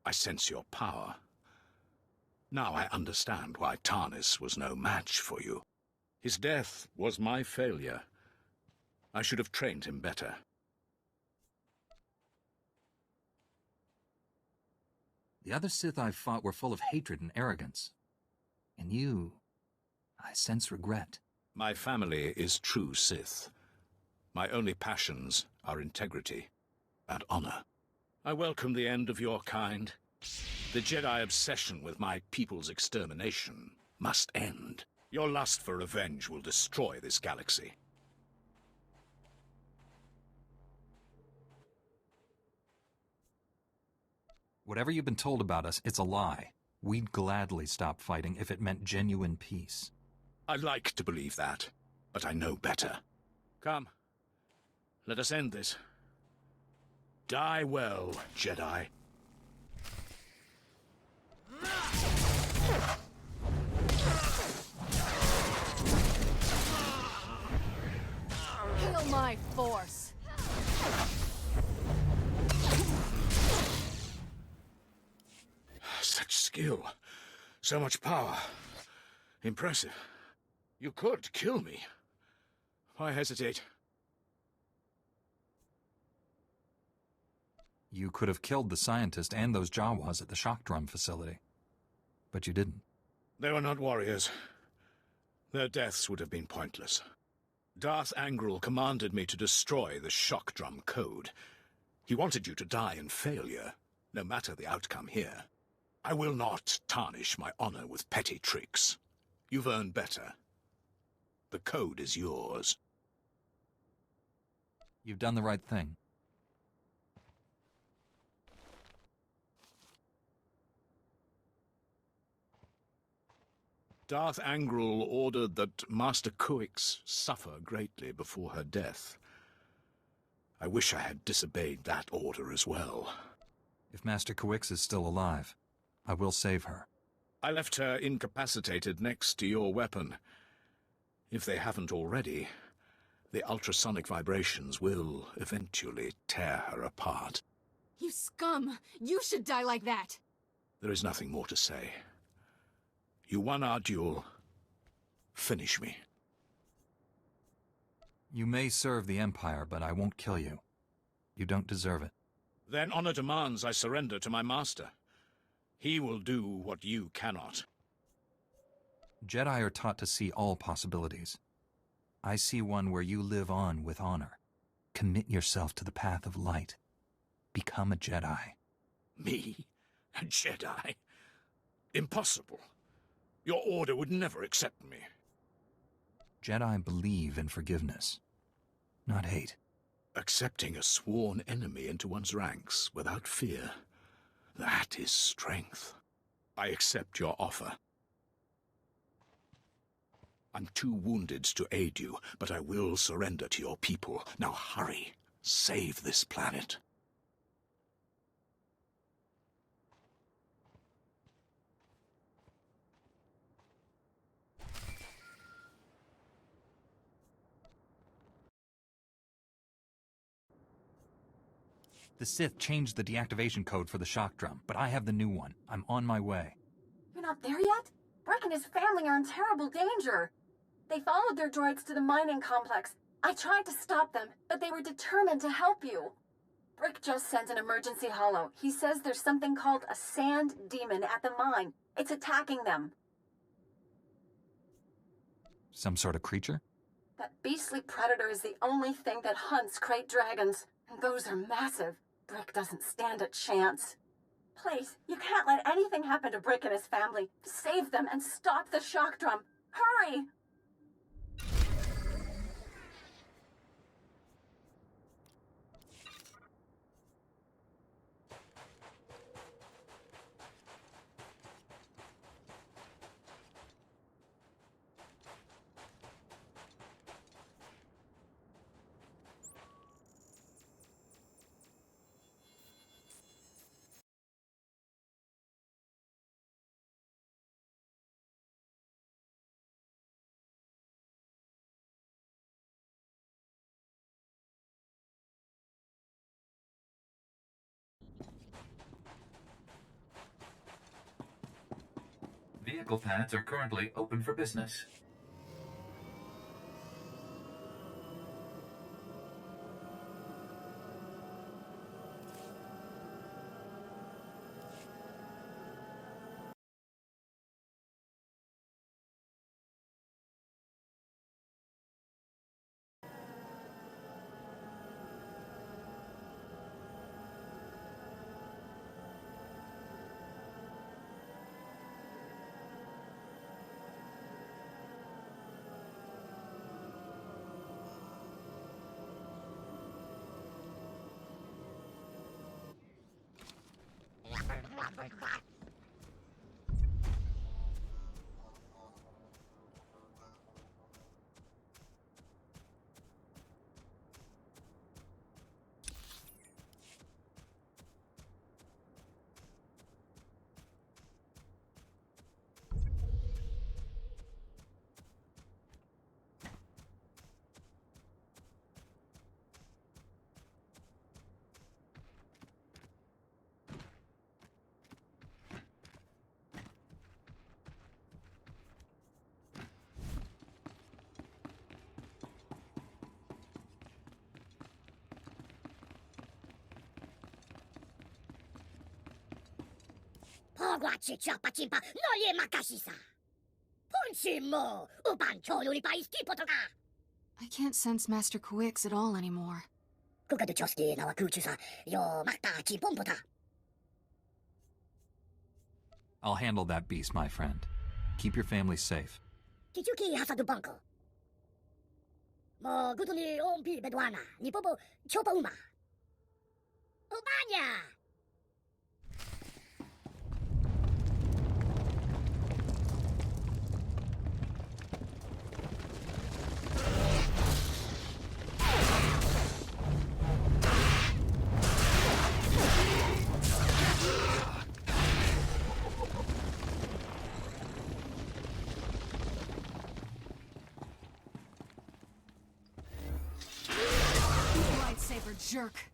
I sense your power. Now I understand why Tarnis was no match for you. His death was my failure. I should have trained him better. The other Sith I fought were full of hatred and arrogance. In you, I sense regret. My family is true Sith. My only passions are integrity and honor. I welcome the end of your kind. The Jedi obsession with my people's extermination must end. Your lust for revenge will destroy this galaxy. Whatever you've been told about us, it's a lie. We'd gladly stop fighting if it meant genuine peace. I like to believe that, but I know better. Come, let us end this. Die well, Jedi. Feel my force. Such skill, so much power. Impressive. You could kill me. Why hesitate? You could have killed the scientist and those Jawas at the shock drum facility. But you didn't. They were not warriors. Their deaths would have been pointless. Darth Angral commanded me to destroy the shock drum code. He wanted you to die in failure, no matter the outcome here. I will not tarnish my honor with petty tricks. You've earned better. The code is yours. You've done the right thing. Darth Angral ordered that Master Kuix suffer greatly before her death. I wish I had disobeyed that order as well. If Master Kuix is still alive, I will save her. I left her incapacitated next to your weapon. If they haven't already, the ultrasonic vibrations will eventually tear her apart. You scum! You should die like that! There is nothing more to say. You won our duel. Finish me. You may serve the Empire, but I won't kill you. You don't deserve it. Then honor demands I surrender to my master. He will do what you cannot. Jedi are taught to see all possibilities. I see one where you live on with honor. Commit yourself to the path of light. Become a Jedi. Me? A Jedi? Impossible. Your order would never accept me. Jedi believe in forgiveness. not hate. Accepting a sworn enemy into one's ranks without fear. That is strength. I accept your offer. I'm too wounded to aid you, but I will surrender to your people. Now hurry. Save this planet. The Sith changed the deactivation code for the shock drum, but I have the new one. I'm on my way. You're not there yet? Brick and his family are in terrible danger. They followed their droids to the mining complex. I tried to stop them, but they were determined to help you. Brick just sent an emergency holo. He says there's something called a sand demon at the mine. It's attacking them. Some sort of creature? That beastly predator is the only thing that hunts crate dragons. And those are massive. Brick doesn't stand a chance. Please, you can't let anything happen to Brick and his family. Save them and stop the shock drum. Hurry! Vehicle pads are currently open for business. Pogłacie ciapa cimpa, no je makasisa. Punchimo, upan cholu lipa iski potoka. I can't sense Master Quix at all anymore. Kuka de chosti na wakuchusa, yo makta chipompota. I'll handle that beast, my friend. Keep your family safe. Kichuki hasadu banko. Mo gutuni ompi bedwana, ni popo chopa uma. Ubanya! Lightsaber jerk.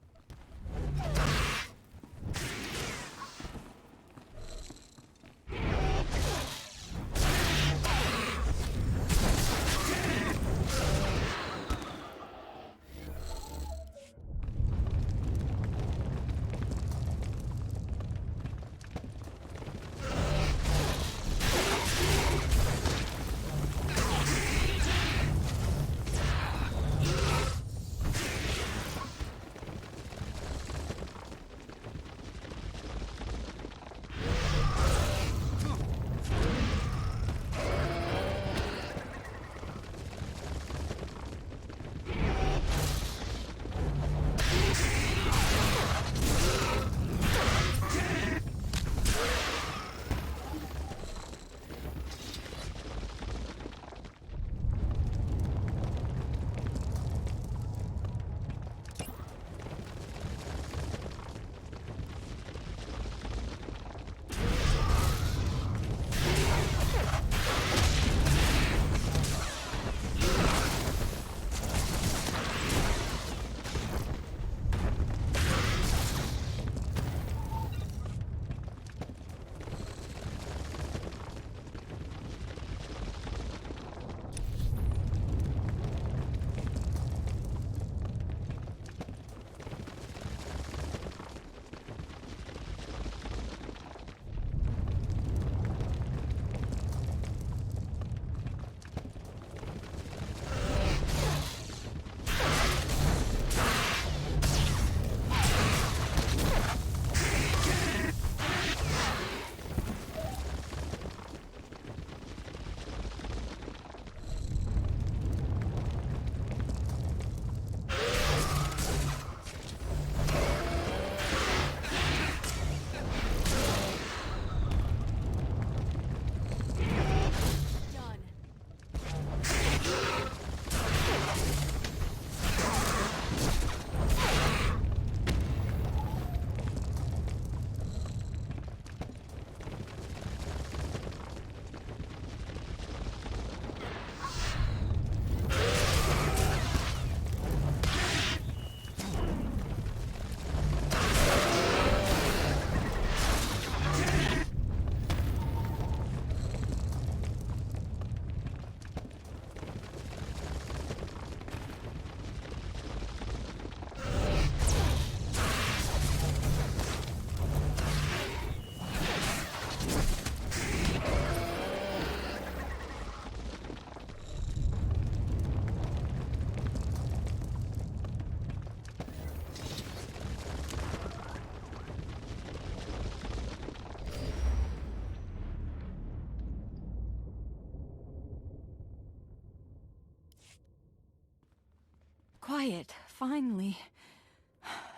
quiet, finally.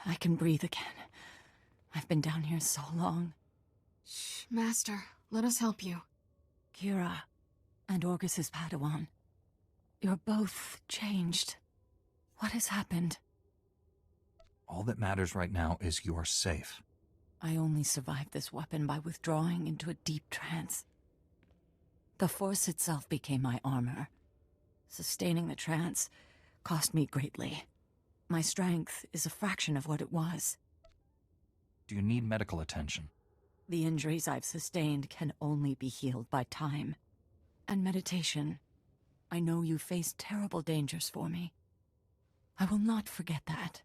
I can breathe again. I've been down here so long. Shh, Master. Let us help you. Kira and Orgus's Padawan. You're both changed. What has happened? All that matters right now is you're safe. I only survived this weapon by withdrawing into a deep trance. The Force itself became my armor. Sustaining the trance cost me greatly. My strength is a fraction of what it was. Do you need medical attention? The injuries I've sustained can only be healed by time. And meditation. I know you faced terrible dangers for me. I will not forget that.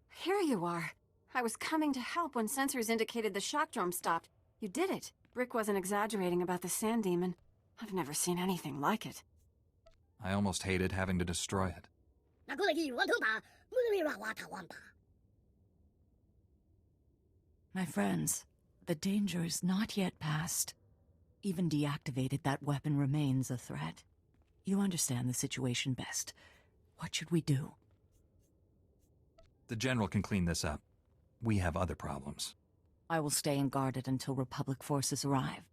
Here you are. I was coming to help when sensors indicated the shock drum stopped. You did it. Brick wasn't exaggerating about the sand demon. I've never seen anything like it. I almost hated having to destroy it. My friends, the danger is not yet past. Even deactivated, that weapon remains a threat. You understand the situation best. What should we do? The General can clean this up. We have other problems. I will stay unguarded until Republic forces arrive.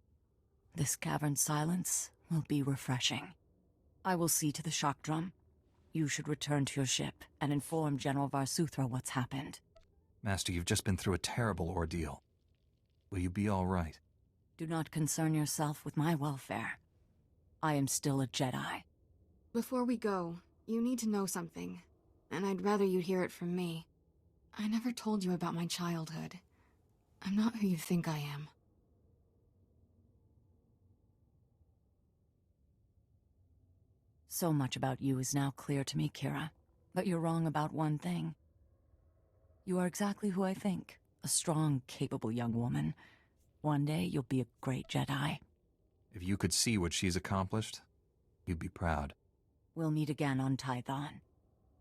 This cavern silence will be refreshing. I will see to the shock drum. You should return to your ship and inform General SWTOR what's happened. Master, you've just been through a terrible ordeal. Will you be all right? Do not concern yourself with my welfare. I am still a Jedi. Before we go, you need to know something. And I'd rather you hear it from me. I never told you about my childhood. I'm not who you think I am. So much about you is now clear to me, Kira. But you're wrong about one thing. You are exactly who I think. A strong, capable young woman. One day, you'll be a great Jedi. If you could see what she's accomplished, you'd be proud. We'll meet again on Tython.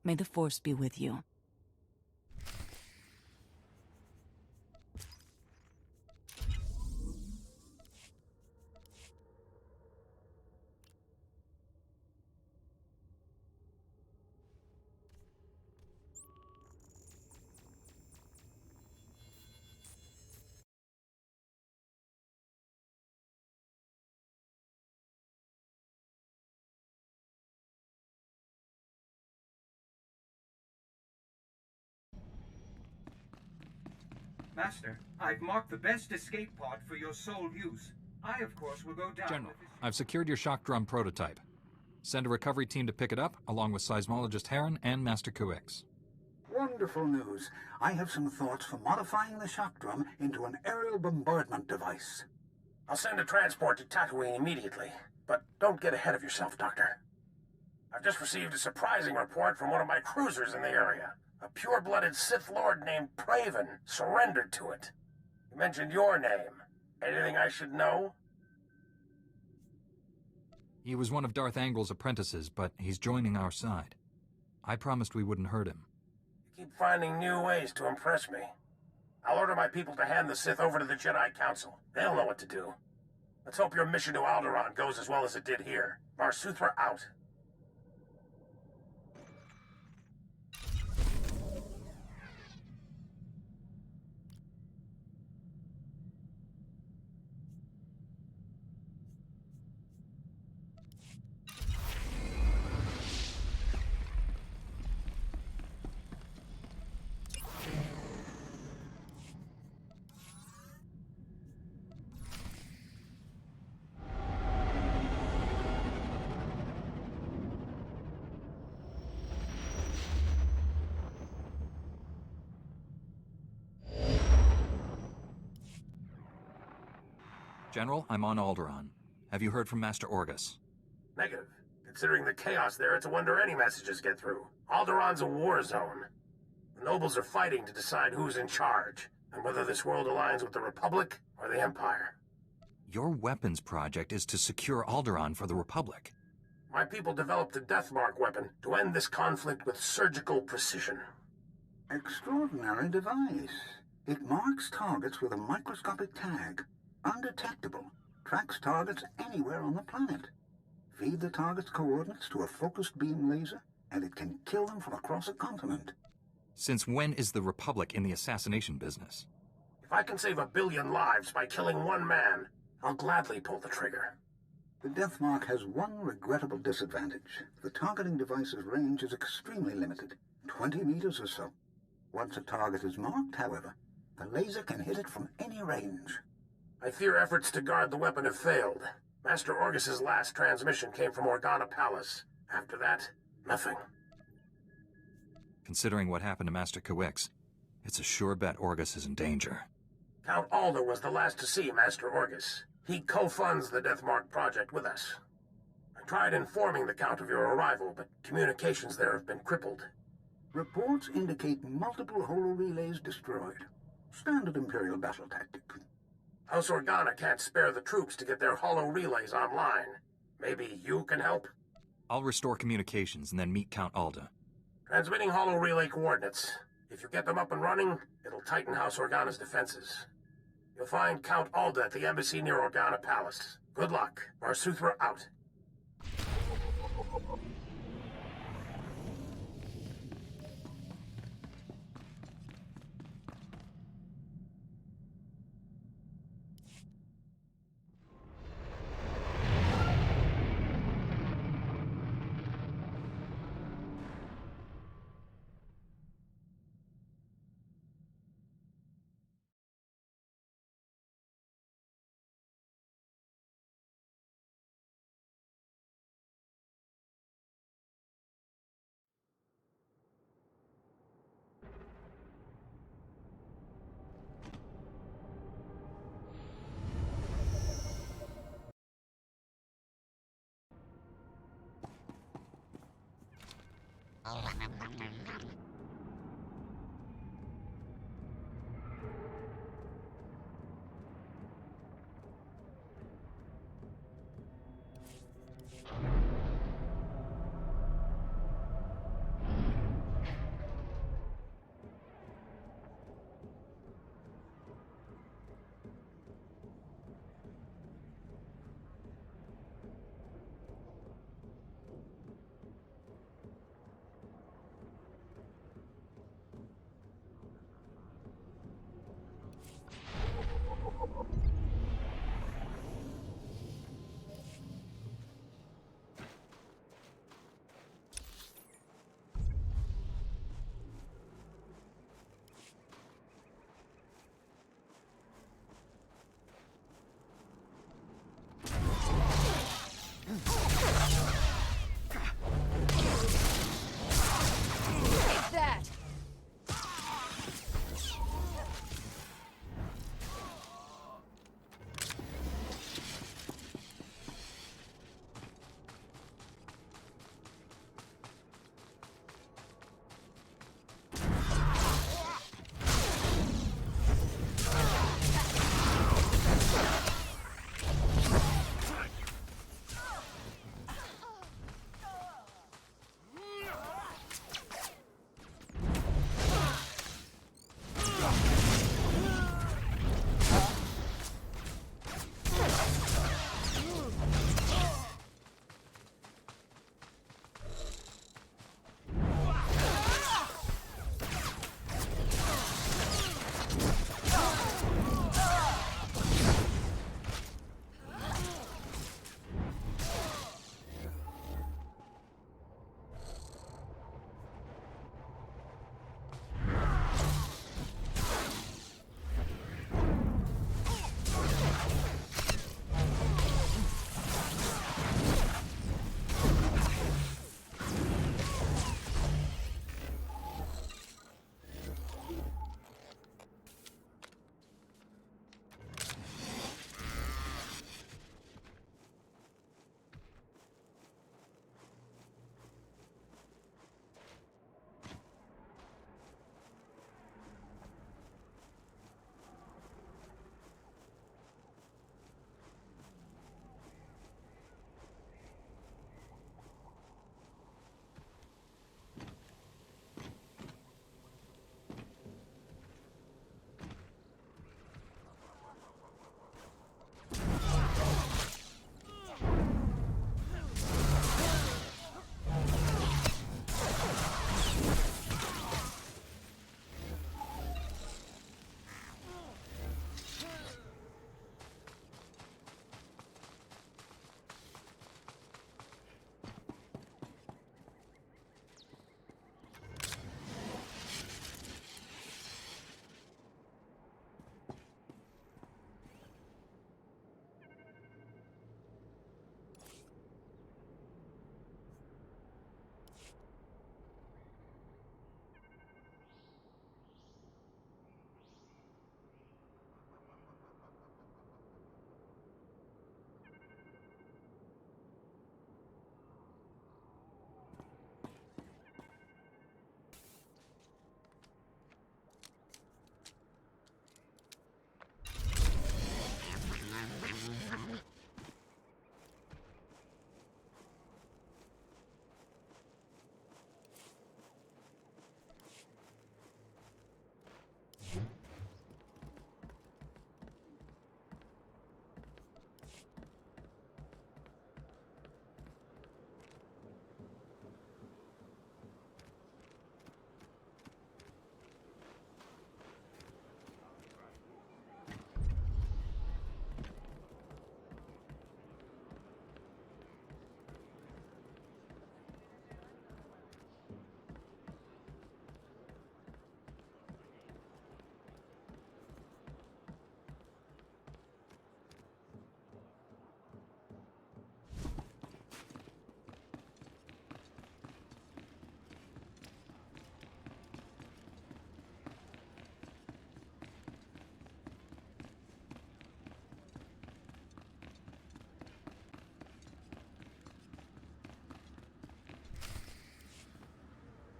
May the Force be with you. Master, I've marked the best escape pod for your sole use. I, of course, will go down General, with this... I've secured your shock drum prototype. Send a recovery team to pick it up, along with Seismologist Heron and Master Kuix. Wonderful news. I have some thoughts for modifying the shock drum into an aerial bombardment device. I'll send a transport to Tatooine immediately. But don't get ahead of yourself, Doctor. I've just received a surprising report from one of my cruisers in the area. A pure-blooded Sith Lord named Praven surrendered to it. He mentioned your name. Anything I should know? He was one of Darth Angrel's apprentices, but he's joining our side. I promised we wouldn't hurt him. You keep finding new ways to impress me. I'll order my people to hand the Sith over to the Jedi Council. They'll know what to do. Let's hope your mission to Alderaan goes as well as it did here. SWTOR out. General, I'm on Alderaan. Have you heard from Master Orgus? Negative. Considering the chaos there, it's a wonder any messages get through. Alderaan's a war zone. The nobles are fighting to decide who's in charge, and whether this world aligns with the Republic or the Empire. Your weapons project is to secure Alderaan for the Republic. My people developed a Deathmark weapon to end this conflict with surgical precision. Extraordinary device. It marks targets with a microscopic tag. Undetectable. Tracks targets anywhere on the planet. Feed the target's coordinates to a focused beam laser, and it can kill them from across a continent. Since when is the Republic in the assassination business? If I can save 1 billion lives by killing one man, I'll gladly pull the trigger. The Deathmark has one regrettable disadvantage. The targeting device's range is extremely limited, 20 meters or so. Once a target is marked, however, the laser can hit it from any range. I fear efforts to guard the weapon have failed. Master Orgus's last transmission came from Organa Palace. After that, nothing. Considering what happened to Master Kawix, it's a sure bet Orgus is in danger. Count Alda was the last to see Master Orgus. He co-funds the Deathmark project with us. I tried informing the Count of your arrival, but communications there have been crippled. Reports indicate multiple holorelays destroyed. Standard Imperial battle tactic. House Organa can't spare the troops to get their holo relays online. Maybe you can help? I'll restore communications and then meet Count Alda. Transmitting holo relay coordinates. If you get them up and running, it'll tighten House Organa's defenses. You'll find Count Alda at the embassy near Organa Palace. Good luck. SWTOR out.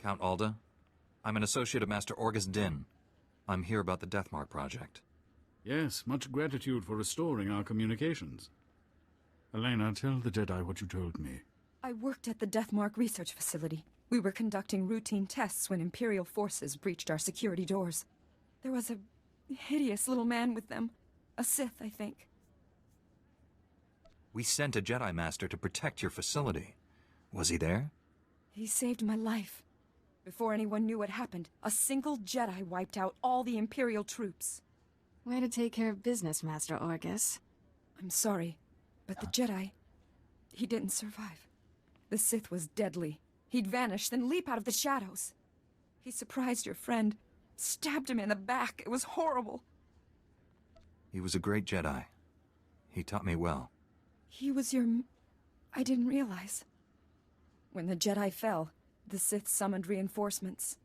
Count Alda, I'm an associate of Master Orgus Din. I'm here about the Deathmark project. Yes, much gratitude for restoring our communications. Elena, tell the Jedi what you told me. I worked at the Deathmark research facility. We were conducting routine tests when Imperial forces breached our security doors. There was a hideous little man with them. A Sith, I think. We sent a Jedi Master to protect your facility. Was he there? He saved my life. Before anyone knew what happened, a single Jedi wiped out all the Imperial troops. Way to take care of business, Master Orgus. I'm sorry, but the Jedi, he didn't survive. The Sith was deadly. He'd vanish, then leap out of the shadows. He surprised your friend, stabbed him in the back. It was horrible. He was a great Jedi. He taught me well. He was your... I didn't realize. When the Jedi fell, the Sith summoned reinforcements.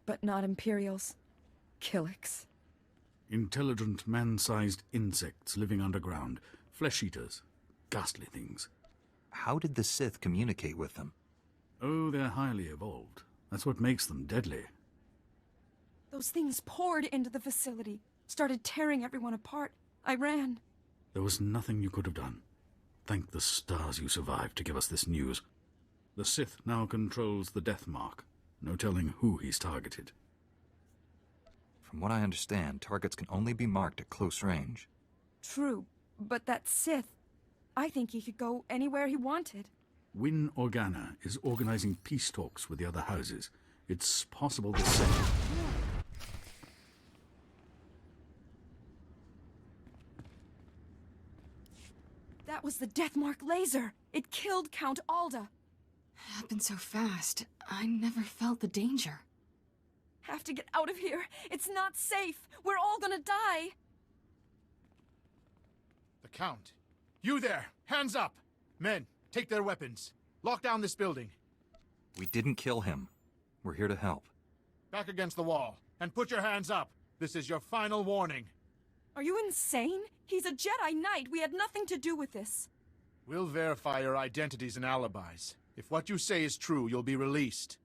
But not Imperials. Killiks. Intelligent, man-sized insects living underground. Flesh-eaters. Ghastly things. How did the Sith communicate with them? Oh, they're highly evolved. That's what makes them deadly. Those things poured into the facility, started tearing everyone apart. I ran. There was nothing you could have done. Thank the stars you survived to give us this news. The Sith now controls the Deathmark. No telling who he's targeted. From what I understand, targets can only be marked at close range. True, but that Sith, I think he could go anywhere he wanted. Win Organa is organizing peace talks with the other houses. It's possible the same. That was the Deathmark laser. It killed Count Alda. Happened so fast. I never felt the danger. Have to get out of here. It's not safe. We're all gonna die. The Count. You there! Hands up! Men, take their weapons. Lock down this building. We didn't kill him. We're here to help. Back against the wall, and put your hands up. This is your final warning. Are you insane? He's a Jedi Knight. We had nothing to do with this. We'll verify your identities and alibis. If what you say is true, you'll be released.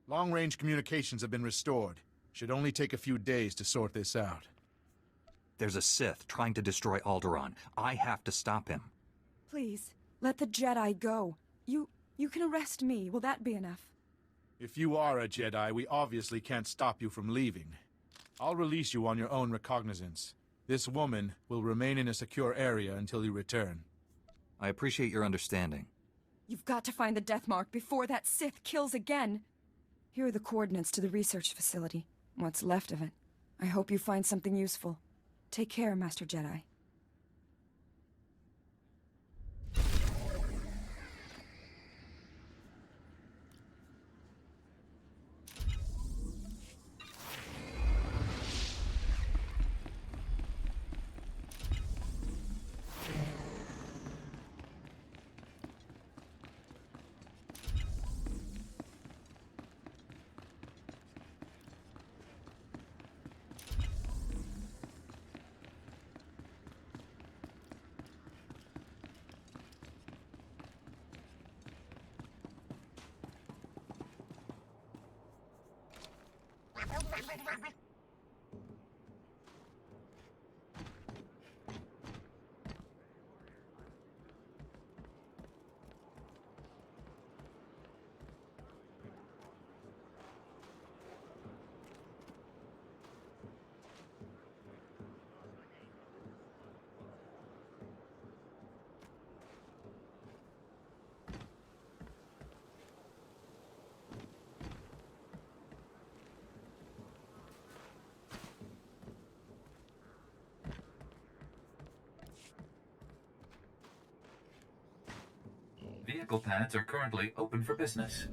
Long-range communications have been restored. Should only take a few days to sort this out. There's a Sith trying to destroy Alderaan. I have to stop him. Please, let the Jedi go. You can arrest me. Will that be enough? If you are a Jedi, we obviously can't stop you from leaving. I'll release you on your own recognizance. This woman will remain in a secure area until you return. I appreciate your understanding. You've got to find the Deathmark before that Sith kills again. Here are the coordinates to the research facility. What's left of it. I hope you find something useful. Take care, Master Jedi. Vehicle pads are currently open for business.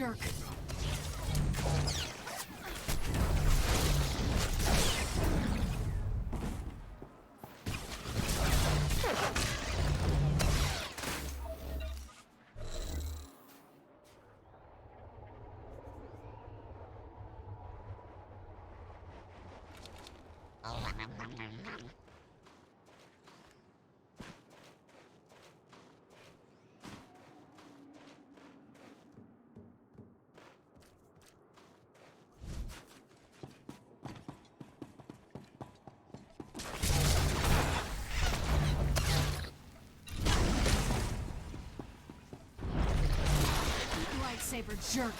jerk. Lightsaber jerk.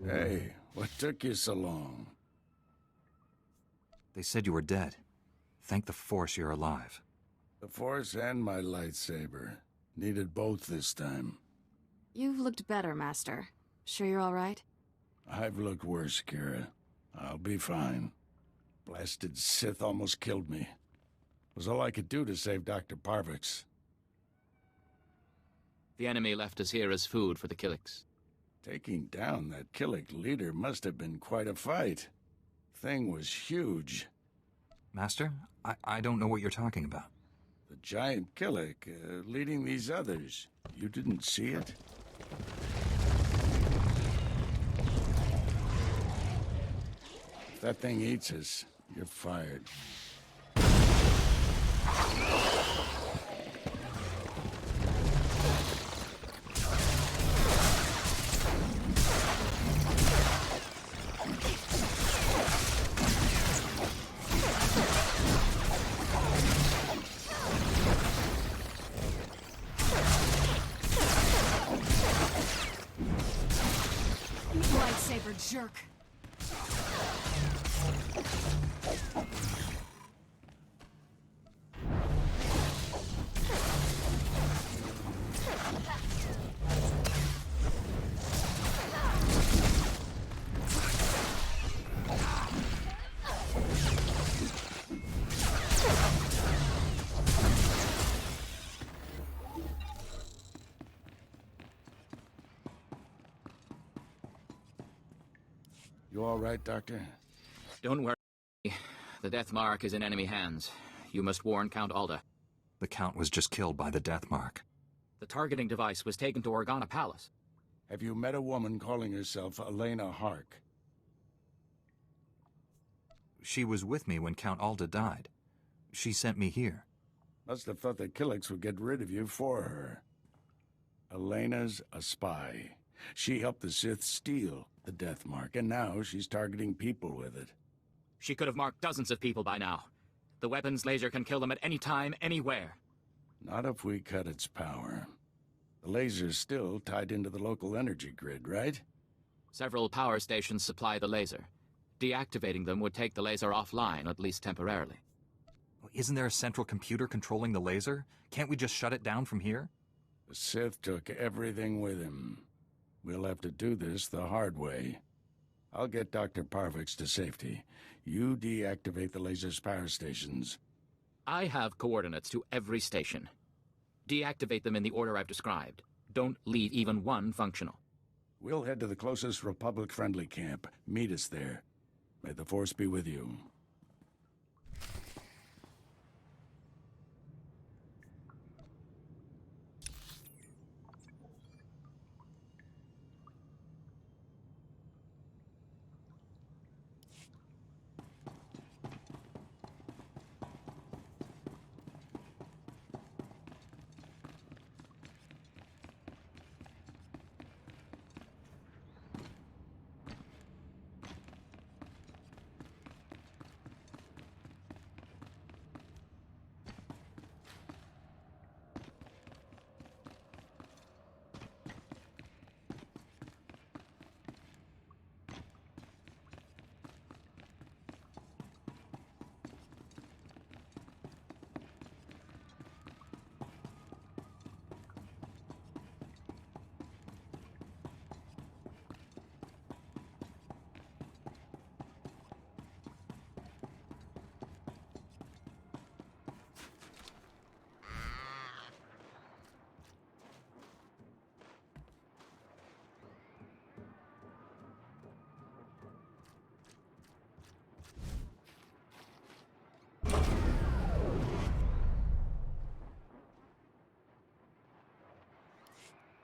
Hey, what took you so long? They said you were dead. Thank the Force you're alive. The Force and my lightsaber. Needed both this time. You've looked better, Master. Sure you're all right? I've looked worse, Kira. I'll be fine. Blasted Sith almost killed me. Was all I could do to save Dr. Parvix. The enemy left us here as food for the Killiks. Taking down that Killik leader must have been quite a fight. Thing was huge. Master, I don't know what you're talking about. The giant Killik, leading these others. You didn't see it? If that thing eats us, you're fired. Lightsaber jerk. You all right, Doctor? Don't worry. The Death Mark is in enemy hands. You must warn Count Alda. The Count was just killed by the Death Mark. The targeting device was taken to Organa Palace. Have you met a woman calling herself Elena Hark? She was with me when Count Alda died. She sent me here. Must have thought the Killiks would get rid of you for her. Elena's a spy. She helped the Sith steal the Death Mark, and now she's targeting people with it. She could have marked dozens of people by now. The weapon's laser can kill them at any time, anywhere. Not if we cut its power. The laser's still tied into the local energy grid, right? Several power stations supply the laser. Deactivating them would take the laser offline, at least temporarily. Isn't there a central computer controlling the laser? Can't we just shut it down from here? The Sith took everything with him. We'll have to do this the hard way. I'll get Dr. Parvix to safety. You deactivate the laser's power stations. I have coordinates to every station. Deactivate them in the order I've described. Don't leave even one functional. We'll head to the closest Republic-friendly camp. Meet us there. May the Force be with you.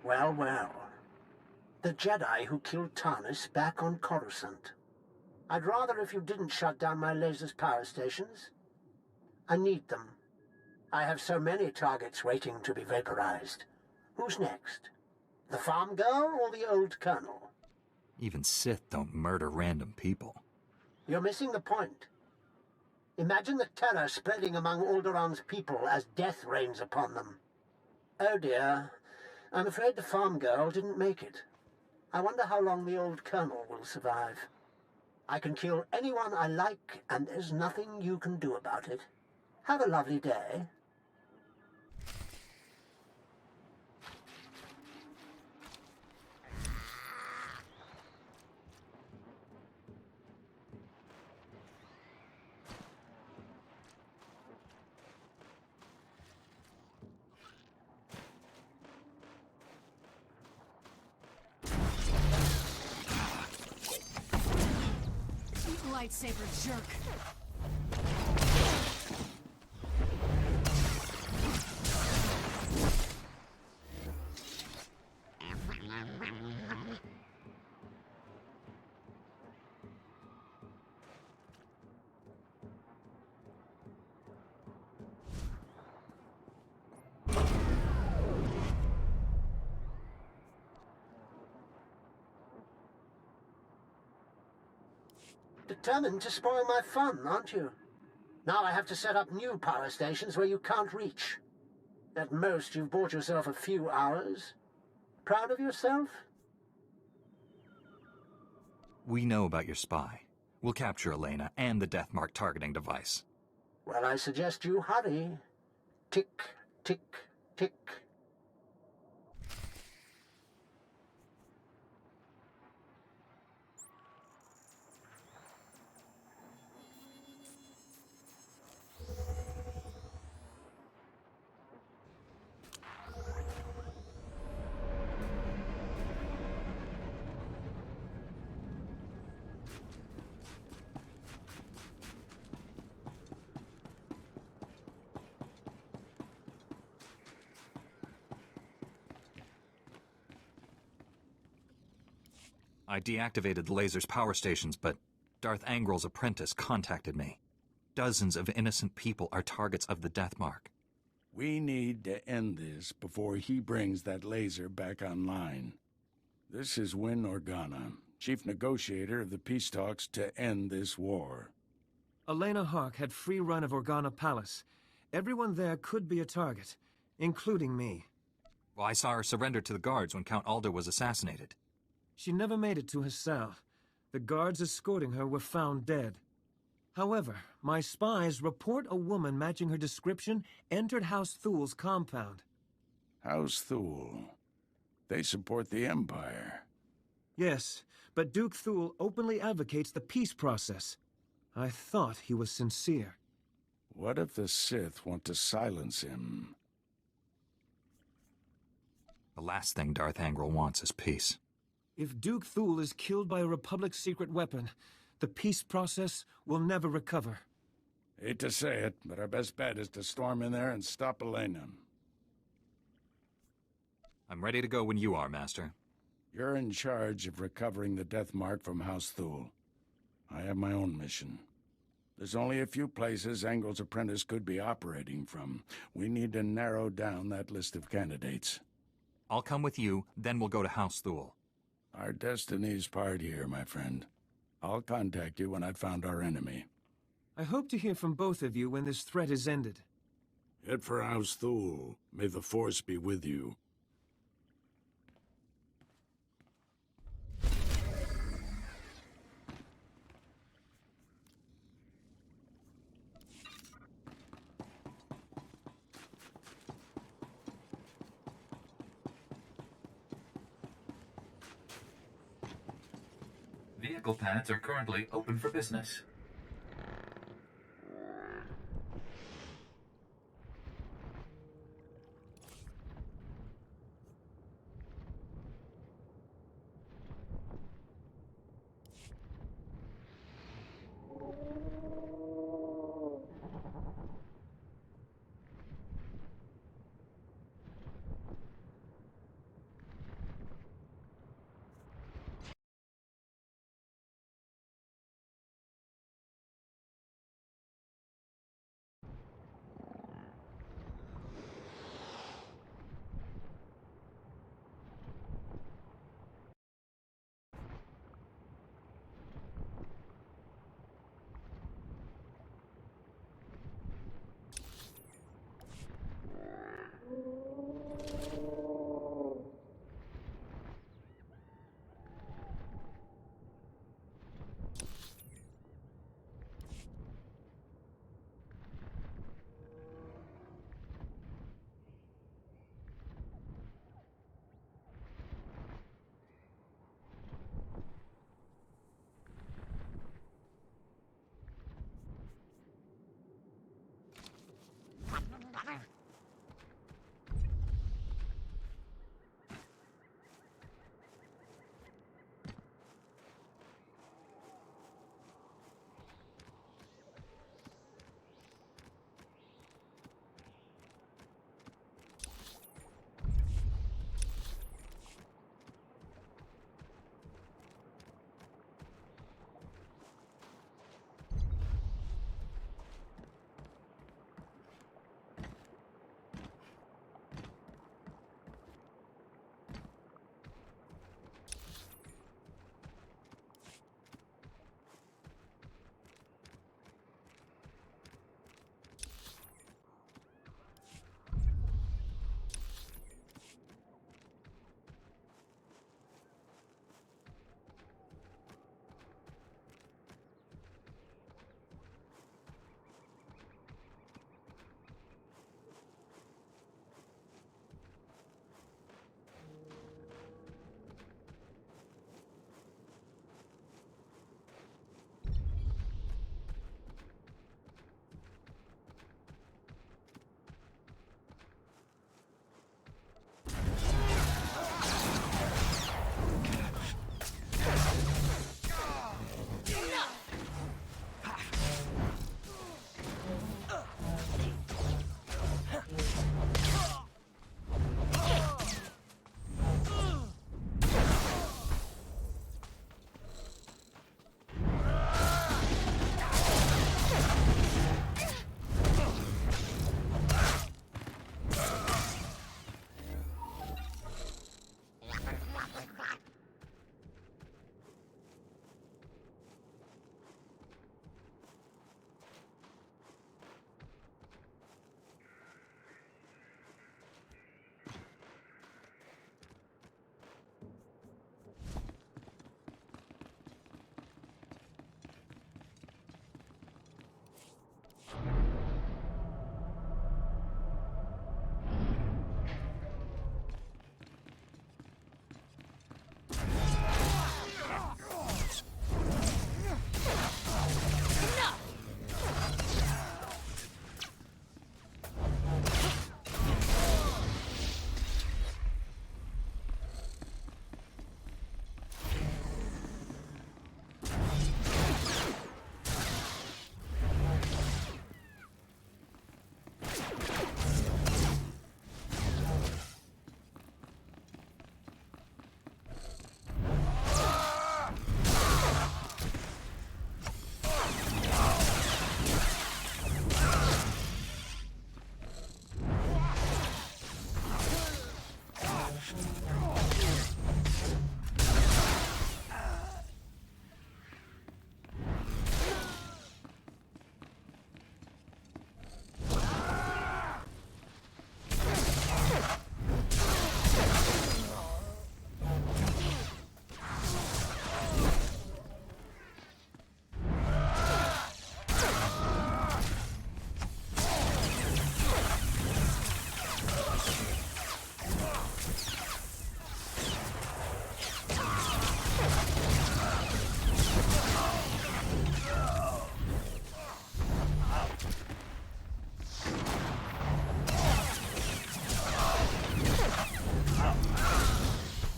Well, well. The Jedi who killed Tarnis back on Coruscant. I'd rather if you didn't shut down my laser's power stations. I need them. I have so many targets waiting to be vaporized. Who's next? The farm girl or the old colonel? Even Sith don't murder random people. You're missing the point. Imagine the terror spreading among Alderaan's people as death rains upon them. Oh dear. I'm afraid the farm girl didn't make it. I wonder how long the old colonel will survive. I can kill anyone I like, and there's nothing you can do about it. Have a lovely day. Lightsaber jerk. Determined to spoil my fun, aren't you? Now I have to set up new power stations where you can't reach. At most, you've bought yourself a few hours. Proud of yourself? We know about your spy. We'll capture Elena and the Deathmark targeting device. Well, I suggest you hurry. Tick, tick, tick. I deactivated the laser's power stations, but Darth Angrel's apprentice contacted me. Dozens of innocent people are targets of the Deathmark. We need to end this before he brings that laser back online. This is Win Organa, chief negotiator of the peace talks to end this war. Elena Hawk had free run of Organa Palace. Everyone there could be a target. including me. Well, I saw her surrender to the guards when Count Alder was assassinated. She never made it to her cell. The guards escorting her were found dead. However, my spies report a woman matching her description entered House Thul's compound. House Thul. They support the Empire. Yes, but Duke Thul openly advocates the peace process. I thought he was sincere. What if the Sith want to silence him? The last thing Darth Angral wants is peace. If Duke Thul is killed by a Republic secret weapon, the peace process will never recover. Hate to say it, but our best bet is to storm in there and stop Elena. I'm ready to go when you are, Master. You're in charge of recovering the death mark from House Thul. I have my own mission. There's only a few places Angel's apprentice could be operating from. We need to narrow down that list of candidates. I'll come with you, then we'll go to House Thul. Our destinies part here, my friend. I'll contact you when I've found our enemy. I hope to hear from both of you when this threat is ended. Head for House Thul. May the Force be with you. Vehicle pads are currently open for business.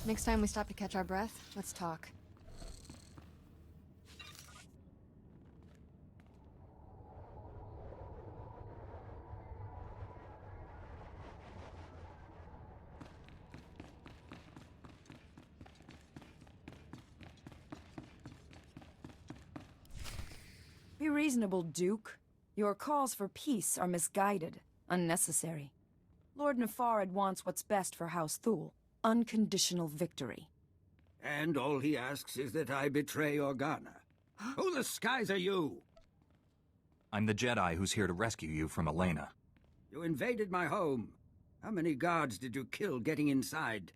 Next time we stop to catch our breath, let's talk. Be reasonable, Duke. Your calls for peace are misguided, unnecessary. Lord Nefarid wants what's best for House Thule. Unconditional victory. And all he asks is that I betray Organa. Who the skies are you? I'm the Jedi who's here to rescue you from Elena. You invaded my home. How many guards did you kill getting inside?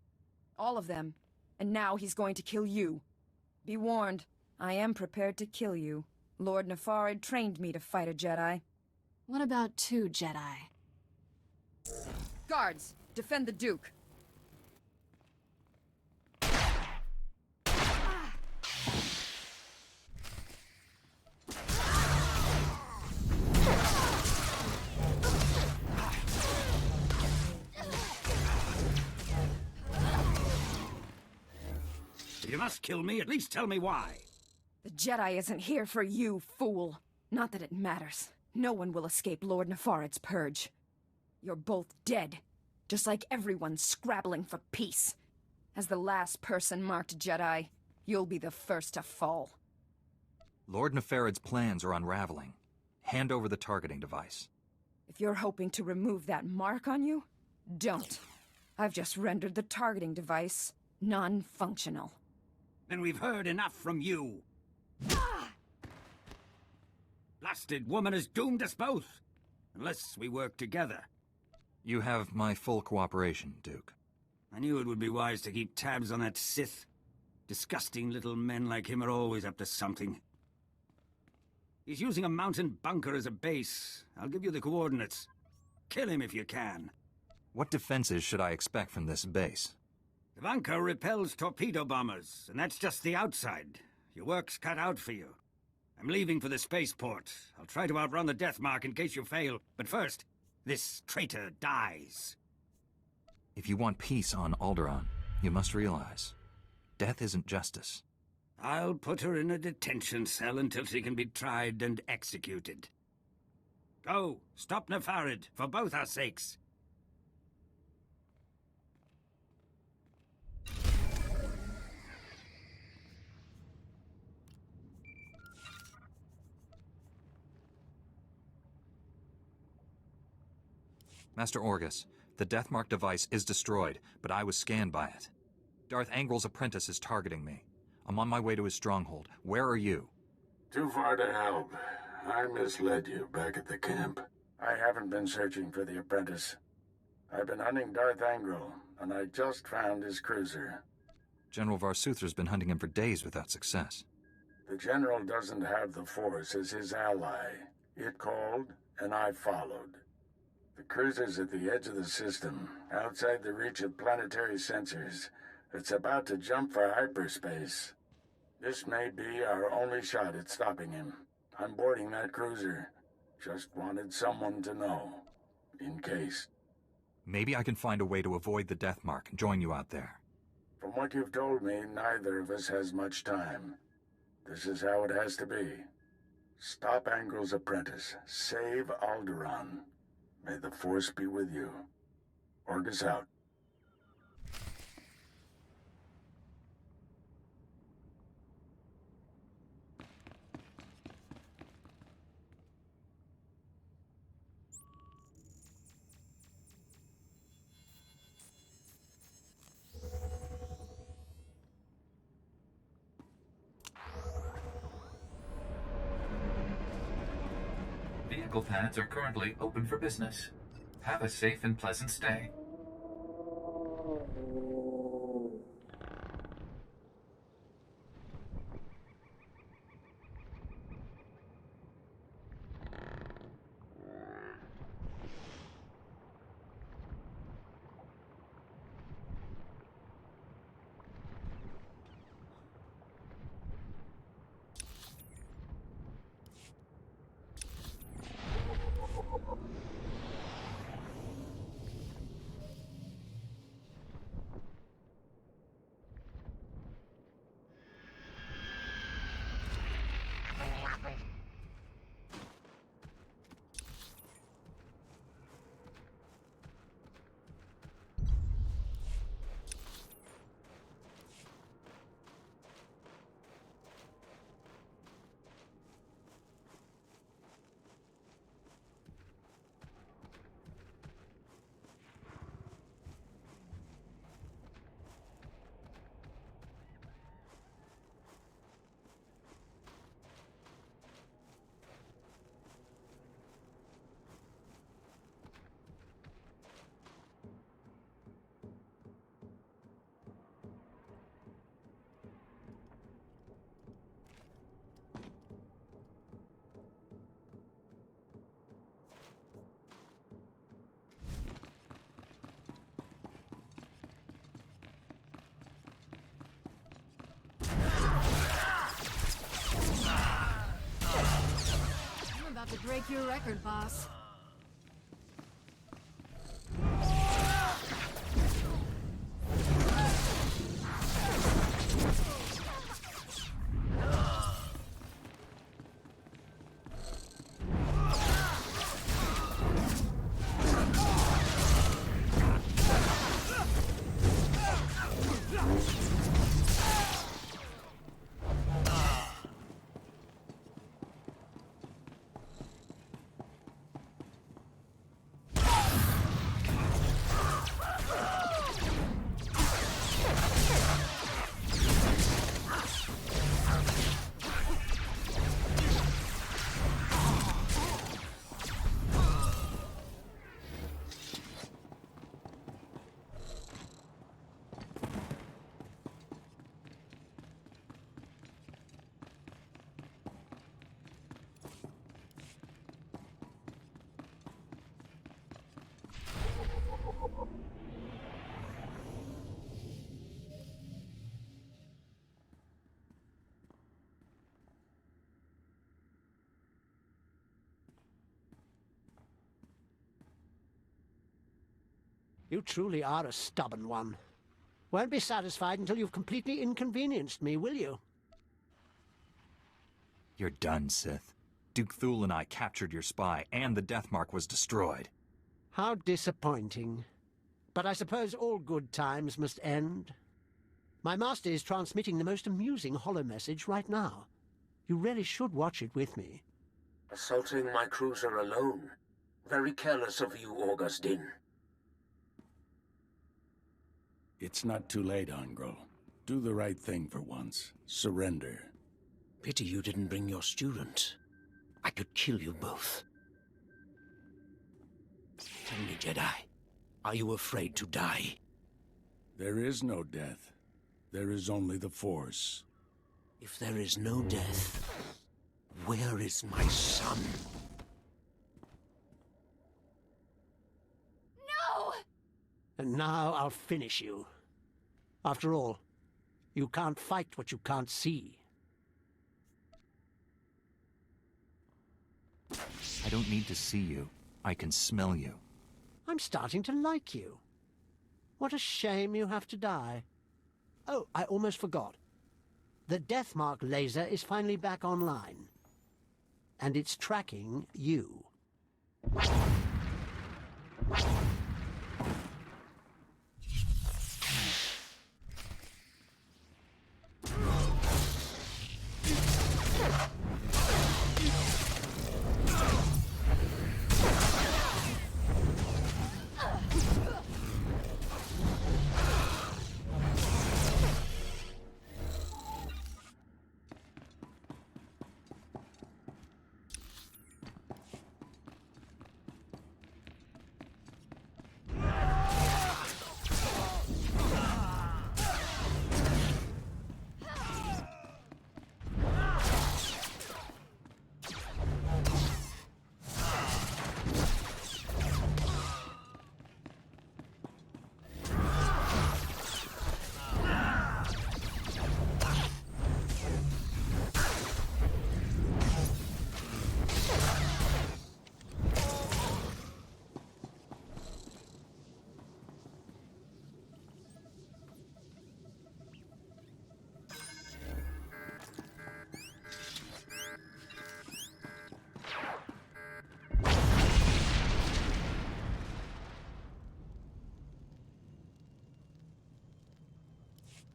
All of them. And now he's going to kill you. Be warned, I am prepared to kill you. Lord Nefarid trained me to fight a Jedi. What about 2 Jedi? Guards, defend the Duke. If you must kill me, at least tell me why. The Jedi isn't here for you, fool. Not that it matters. No one will escape Lord Nefarid's purge. You're both dead, just like everyone scrabbling for peace. As the last person marked Jedi, you'll be the first to fall. Lord Nefarid's plans are unraveling. Hand over the targeting device. If you're hoping to remove that mark on you, don't. I've just rendered the targeting device non-functional. Then we've heard enough from you. Blasted woman has doomed us both, unless we work together. You have my full cooperation, Duke. I knew it would be wise to keep tabs on that Sith. Disgusting little men like him are always up to something. He's using a mountain bunker as a base. I'll give you the coordinates. Kill him if you can. What defenses should I expect from this base? The bunker repels torpedo bombers, and that's just the outside. Your work's cut out for you. I'm leaving for the spaceport. I'll try to outrun the death mark in case you fail. But first, this traitor dies. If you want peace on Alderaan, you must realize, death isn't justice. I'll put her in a detention cell until she can be tried and executed. Go, stop Nefarid, for both our sakes. Master Orgus, the Deathmark device is destroyed, but I was scanned by it. Darth Angrel's apprentice is targeting me. I'm on my way to his stronghold. Where are you? Too far to help. I misled you back at the camp. I haven't been searching for the apprentice. I've been hunting Darth Angrel, and I just found his cruiser. General Varsuther's been hunting him for days without success. The General doesn't have the Force as his ally. It called, and I followed. The cruiser's at the edge of the system, outside the reach of planetary sensors. It's about to jump for hyperspace. This may be our only shot at stopping him. I'm boarding that cruiser. Just wanted someone to know. In case. Maybe I can find a way to avoid the Deathmark and join you out there. From what you've told me, neither of us has much time. This is how it has to be. Stop Angrel's apprentice. Save Alderaan. May the Force be with you. Orgus out. Vehicle pads are currently open for business. Have a safe and pleasant stay. about to break your record, boss. You truly are a stubborn one. Won't be satisfied until you've completely inconvenienced me, will you? You're done, Sith. Duke Thule and I captured your spy, and the Death Mark was destroyed. How disappointing. But I suppose all good times must end. My master is transmitting the most amusing holo message right now. You really should watch it with me. Assaulting my cruiser alone. Very careless of you, Augustine. It's not too late, Angro. Do the right thing for once. Surrender. Pity you didn't bring your student. I could kill you both. Tell me, Jedi, are you afraid to die? There is no death. There is only the Force. If there is no death, where is my son? No! And now I'll finish you. After all, you can't fight what you can't see. I don't need to see you. I can smell you. I'm starting to like you. What a shame you have to die. Oh, I almost forgot. The Death Mark laser is finally back online. And it's tracking you.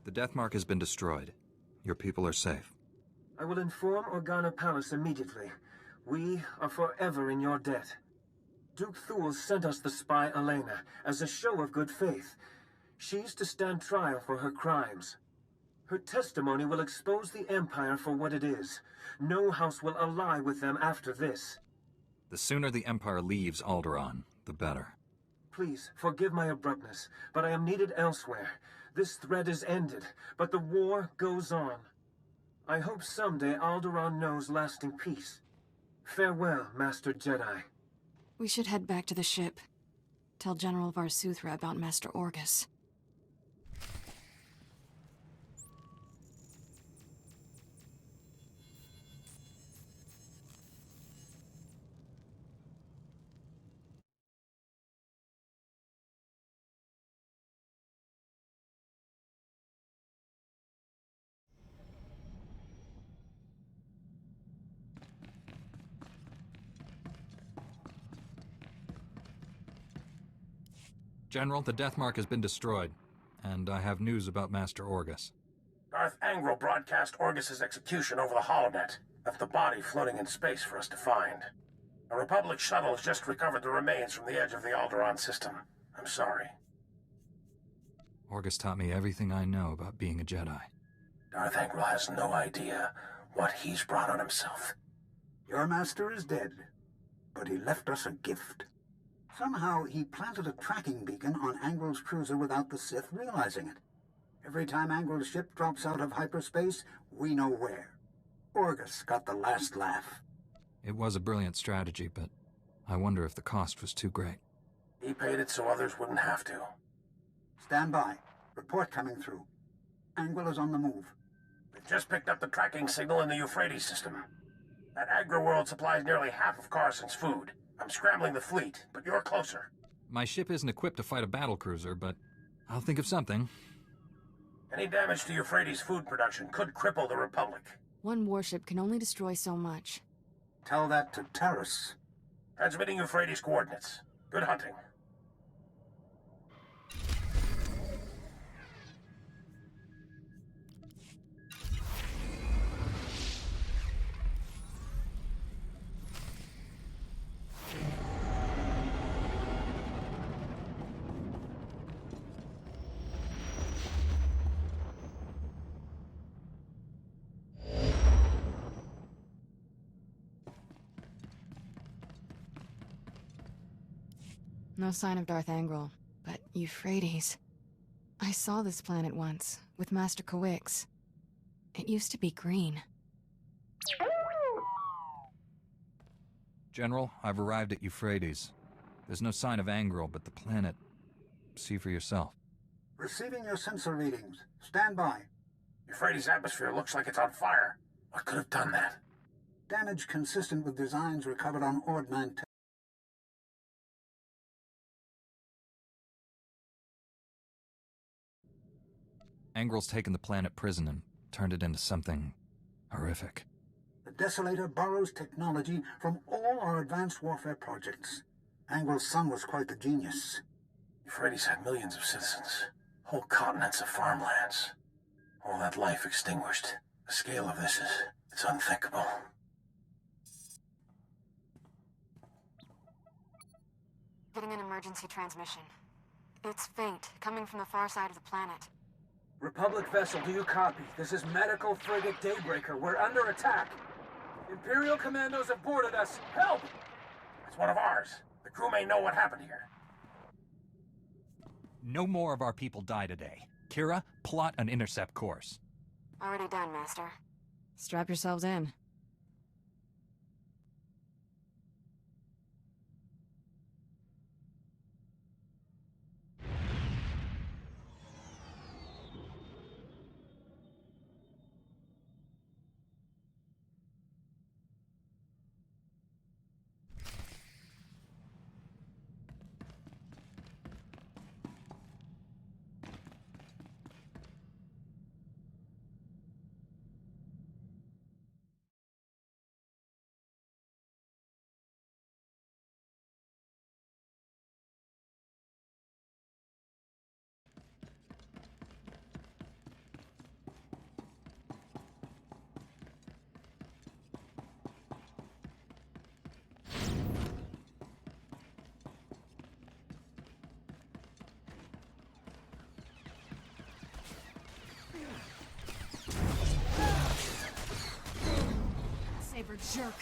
The Death Mark has been destroyed. Your people are safe. I will inform Organa Palace immediately. We are forever in your debt. Duke Thule sent us the spy Elena as a show of good faith. She's to stand trial for her crimes. Her testimony will expose the Empire for what it is. No house will ally with them after this. The sooner the Empire leaves Alderaan, the better. Please, forgive my abruptness, but I am needed elsewhere. This threat is ended, but the war goes on. I hope someday Alderaan knows lasting peace. Farewell, Master Jedi. We should head back to the ship. Tell General Varsuthra about Master Orgus. General, the Death Mark has been destroyed, and I have news about Master Orgus. Darth Angral broadcast Orgus's execution over the holonet, left the body floating in space for us to find. A Republic shuttle has just recovered the remains from the edge of the Alderaan system. I'm sorry. Orgus taught me everything I know about being a Jedi. Darth Angral has no idea what he's brought on himself. Your master is dead, but he left us a gift. Somehow he planted a tracking beacon on Angral's cruiser without the Sith realizing it. Every time Angral's ship drops out of hyperspace, we know where. Orgus got the last laugh. It was a brilliant strategy, but I wonder if the cost was too great. He paid it so others wouldn't have to. Stand by. Report coming through. Angral is on the move. We've just picked up the tracking signal in the Euphrates system. That agri-world supplies nearly half of Carson's food. I'm scrambling the fleet, but you're closer. My ship isn't equipped to fight a battlecruiser, but I'll think of something. Any damage to Euphrates food production could cripple the Republic. One warship can only destroy so much. Tell that to Terrace. Transmitting Euphrates coordinates. Good hunting. No sign of Darth Angral, but Euphrates. I saw this planet once, with Master Kawix. It used to be green. General, I've arrived at Euphrates. There's no sign of Angral, but the planet... See for yourself. Receiving your sensor readings. Stand by. Euphrates' atmosphere looks like it's on fire. What could have done that? Damage consistent with designs recovered on Ordman. Angral's taken the planet prison and turned it into something horrific. The Desolator borrows technology from all our advanced warfare projects. Angral's son was quite the genius. Euphrates had millions of citizens, whole continents of farmlands. All that life extinguished. The scale of this it's unthinkable. Getting an emergency transmission. It's faint, coming from the far side of the planet. Republic vessel, do you copy? This is Medical Frigate Daybreaker. We're under attack. Imperial commandos have boarded us. Help! It's one of ours. The crew may know what happened here. No more of our people die today. Kira, plot an intercept course. Already done, Master. Strap yourselves in. Saber jerk.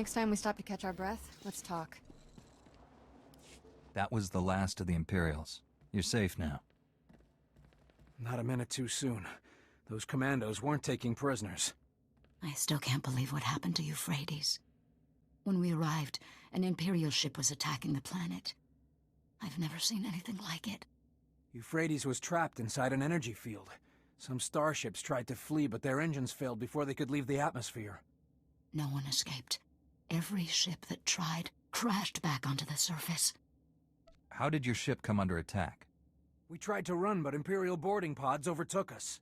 Next time we stop to catch our breath, let's talk. That was the last of the Imperials. You're safe now. Not a minute too soon. Those commandos weren't taking prisoners. I still can't believe what happened to Euphrates. When we arrived, an Imperial ship was attacking the planet. I've never seen anything like it. Euphrates was trapped inside an energy field. Some starships tried to flee, but their engines failed before they could leave the atmosphere. No one escaped. Every ship that tried crashed back onto the surface. How did your ship come under attack? We tried to run, but Imperial boarding pods overtook us.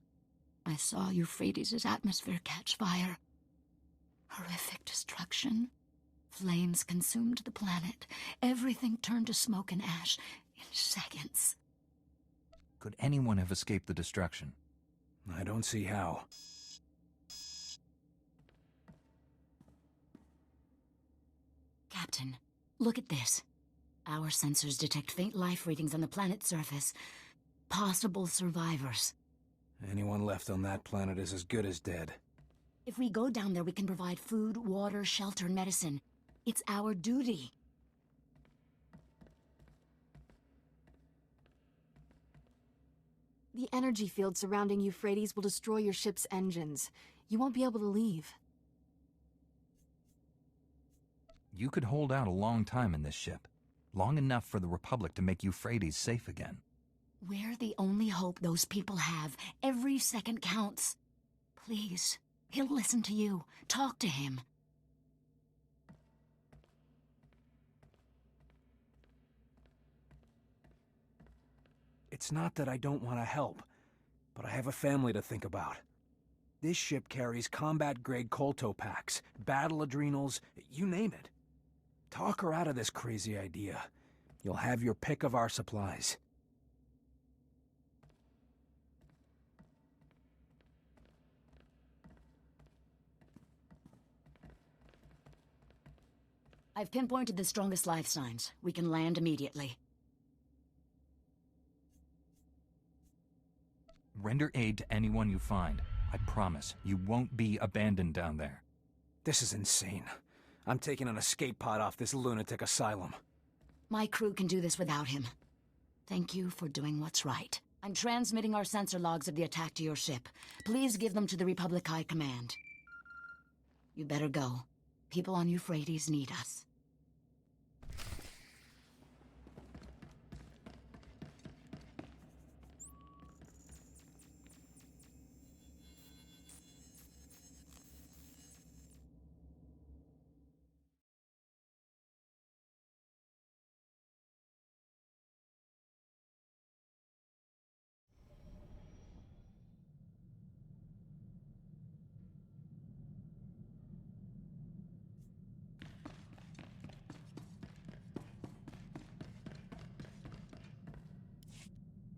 I saw Euphrates' atmosphere catch fire. Horrific destruction. Flames consumed the planet. Everything turned to smoke and ash in seconds. Could anyone have escaped the destruction? I don't see how. Captain, look at this. Our sensors detect faint life readings on the planet's surface. Possible survivors. Anyone left on that planet is as good as dead. If we go down there, we can provide food, water, shelter, and medicine. It's our duty. The energy field surrounding Euphrates will destroy your ship's engines. You won't be able to leave. You could hold out a long time in this ship. Long enough for the Republic to make Euphrates safe again. We're the only hope those people have. Every second counts. Please, he'll listen to you. Talk to him. It's not that I don't want to help, but I have a family to think about. This ship carries combat-grade colto packs, battle adrenals, you name it. Talk her out of this crazy idea. You'll have your pick of our supplies. I've pinpointed the strongest life signs. We can land immediately. Render aid to anyone you find. I promise, you won't be abandoned down there. This is insane. I'm taking an escape pod off this lunatic asylum. My crew can do this without him. Thank you for doing what's right. I'm transmitting our sensor logs of the attack to your ship. Please give them to the Republic High Command. You better go. People on Euphrates need us.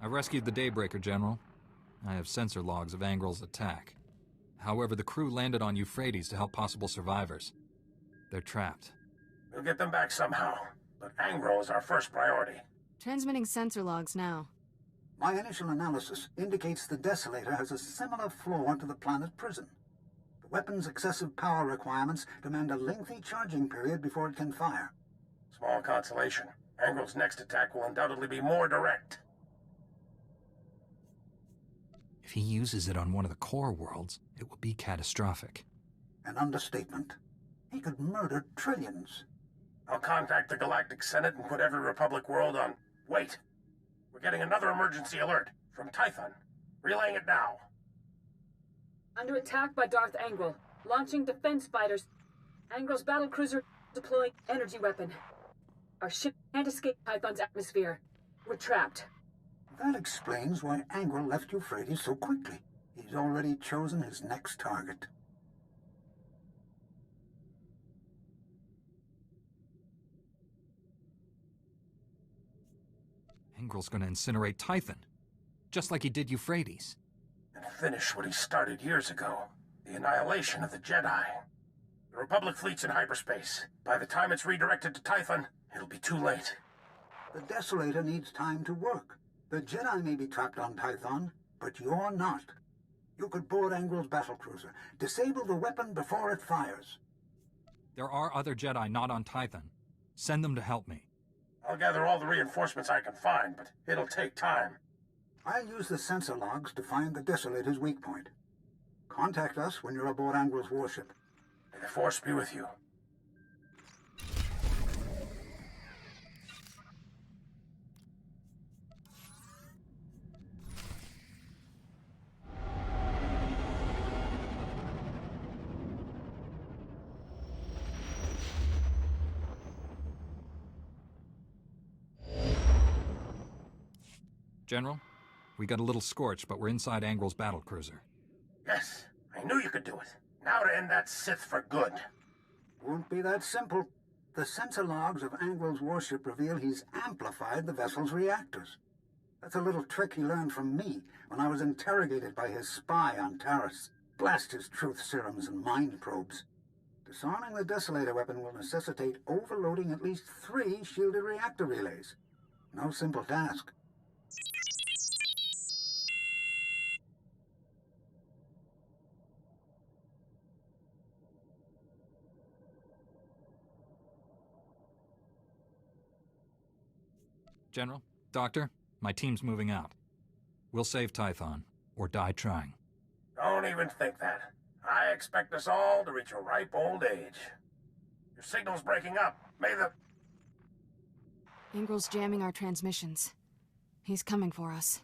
I rescued the Daybreaker, General. I have sensor logs of Angrel's attack. However, the crew landed on Euphrates to help possible survivors. They're trapped. We'll get them back somehow, but Angrel is our first priority. Transmitting sensor logs now. My initial analysis indicates the Desolator has a similar flaw to the planet prison. The weapon's excessive power requirements demand a lengthy charging period before it can fire. Small consolation. Angrel's next attack will undoubtedly be more direct. If he uses it on one of the core worlds, it will be catastrophic. An understatement. He could murder trillions. I'll contact the Galactic Senate and put every Republic world on... Wait! We're getting another emergency alert from Tython. Relaying it now. Under attack by Darth Angrel. Launching defense fighters. Angrel's battlecruiser deploying energy weapon. Our ship can't escape Tython's atmosphere. We're trapped. That explains why Angrel left Euphrates so quickly. He's already chosen his next target. Angrel's gonna incinerate Tython, just like he did Euphrates. And finish what he started years ago. The annihilation of the Jedi. The Republic fleet's in hyperspace. By the time it's redirected to Tython, it'll be too late. The Desolator needs time to work. The Jedi may be trapped on Tython, but you're not. You could board Angrel's battlecruiser, disable the weapon before it fires. There are other Jedi not on Tython. Send them to help me. I'll gather all the reinforcements I can find, but it'll take time. I'll use the sensor logs to find the Desolator's weak point. Contact us when you're aboard Angrel's warship. May the Force be with you. General, we got a little scorched, but we're inside Angrel's battlecruiser. Yes, I knew you could do it. Now to end that Sith for good. Won't be that simple. The sensor logs of Angrel's warship reveal he's amplified the vessel's reactors. That's a little trick he learned from me when I was interrogated by his spy on Taris. Blast his truth serums and mind probes. Disarming the Desolator weapon will necessitate overloading at least 3 shielded reactor relays. No simple task. General, Doctor, my team's moving out. We'll save Tython, or die trying. Don't even think that. I expect us all to reach a ripe old age. Your signal's breaking up. May the... Angrel's jamming our transmissions. He's coming for us.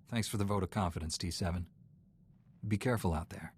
Thanks for the vote of confidence, T7. Be careful out there.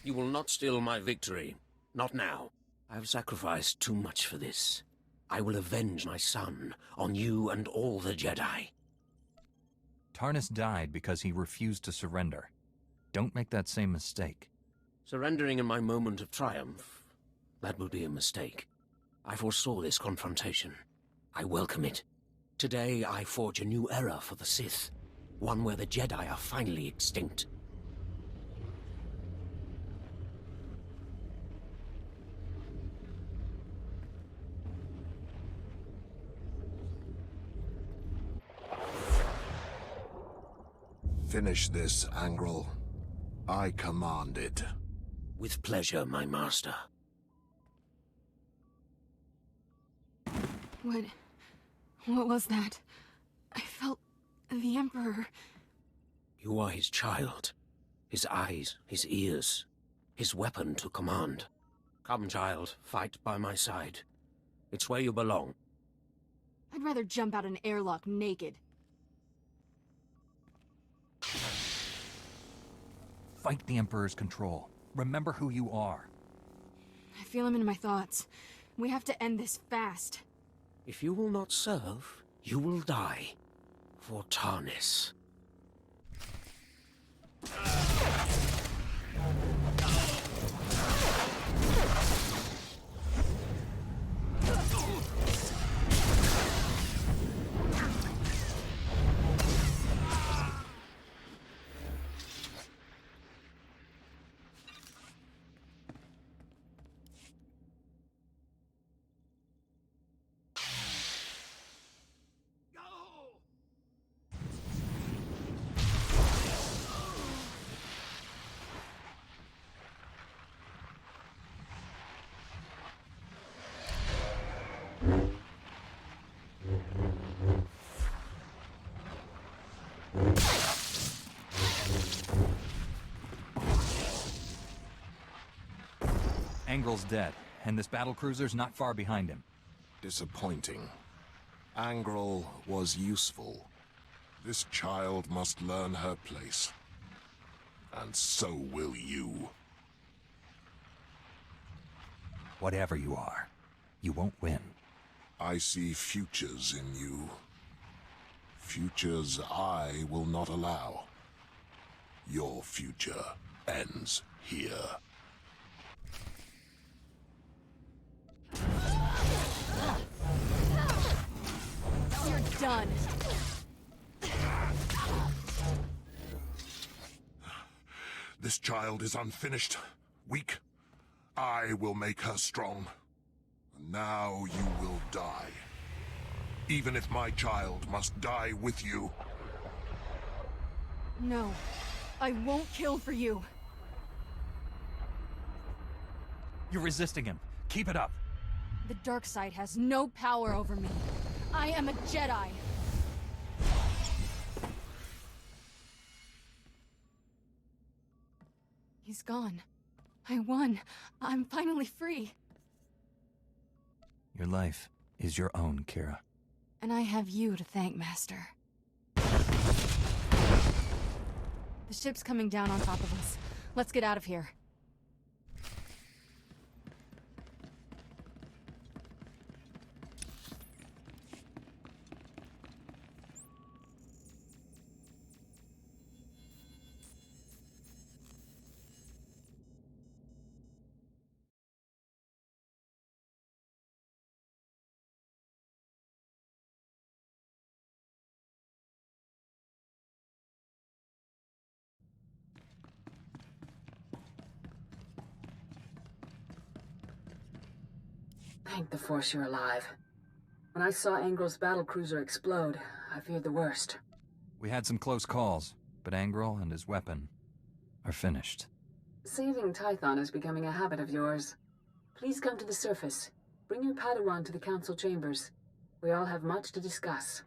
You will not steal my victory. Not now. I have sacrificed too much for this. I will avenge my son on you and all the Jedi. Tarnus died because he refused to surrender. Don't make that same mistake. Surrendering in my moment of triumph, that would be a mistake. I foresaw this confrontation. I welcome it. Today I forge a new era for the Sith. One where the Jedi are finally extinct. Finish this, Angrel. I command it. With pleasure, my master. What was that? I felt the Emperor. You are his child. His eyes, his ears, his weapon to command. Come, child, fight by my side. It's where you belong. I'd rather jump out an airlock naked. Fight the Emperor's control. Remember who you are. I feel him in my thoughts. We have to end this fast. If you will not serve, you will die. For Tarnis. Angrel's dead, and this battlecruiser's not far behind him. Disappointing. Angrel was useful. This child must learn her place. And so will you. Whatever you are, you won't win. I see futures in you. Futures I will not allow. Your future ends here. You're done. This child is unfinished, weak. I will make her strong. Now you will die. Even if my child must die with you. No, I won't kill for you. You're resisting him. Keep it up. The dark side has no power over me. I am a Jedi. He's gone. I won. I'm finally free. Your life is your own, Kira. And I have you to thank, Master. The ship's coming down on top of us. Let's get out of here. Thank the Force you're alive. When I saw Angrel's battlecruiser explode, I feared the worst. We had some close calls, but Angrel and his weapon are finished. Saving Tython is becoming a habit of yours. Please come to the surface. Bring your Padawan to the Council chambers. We all have much to discuss.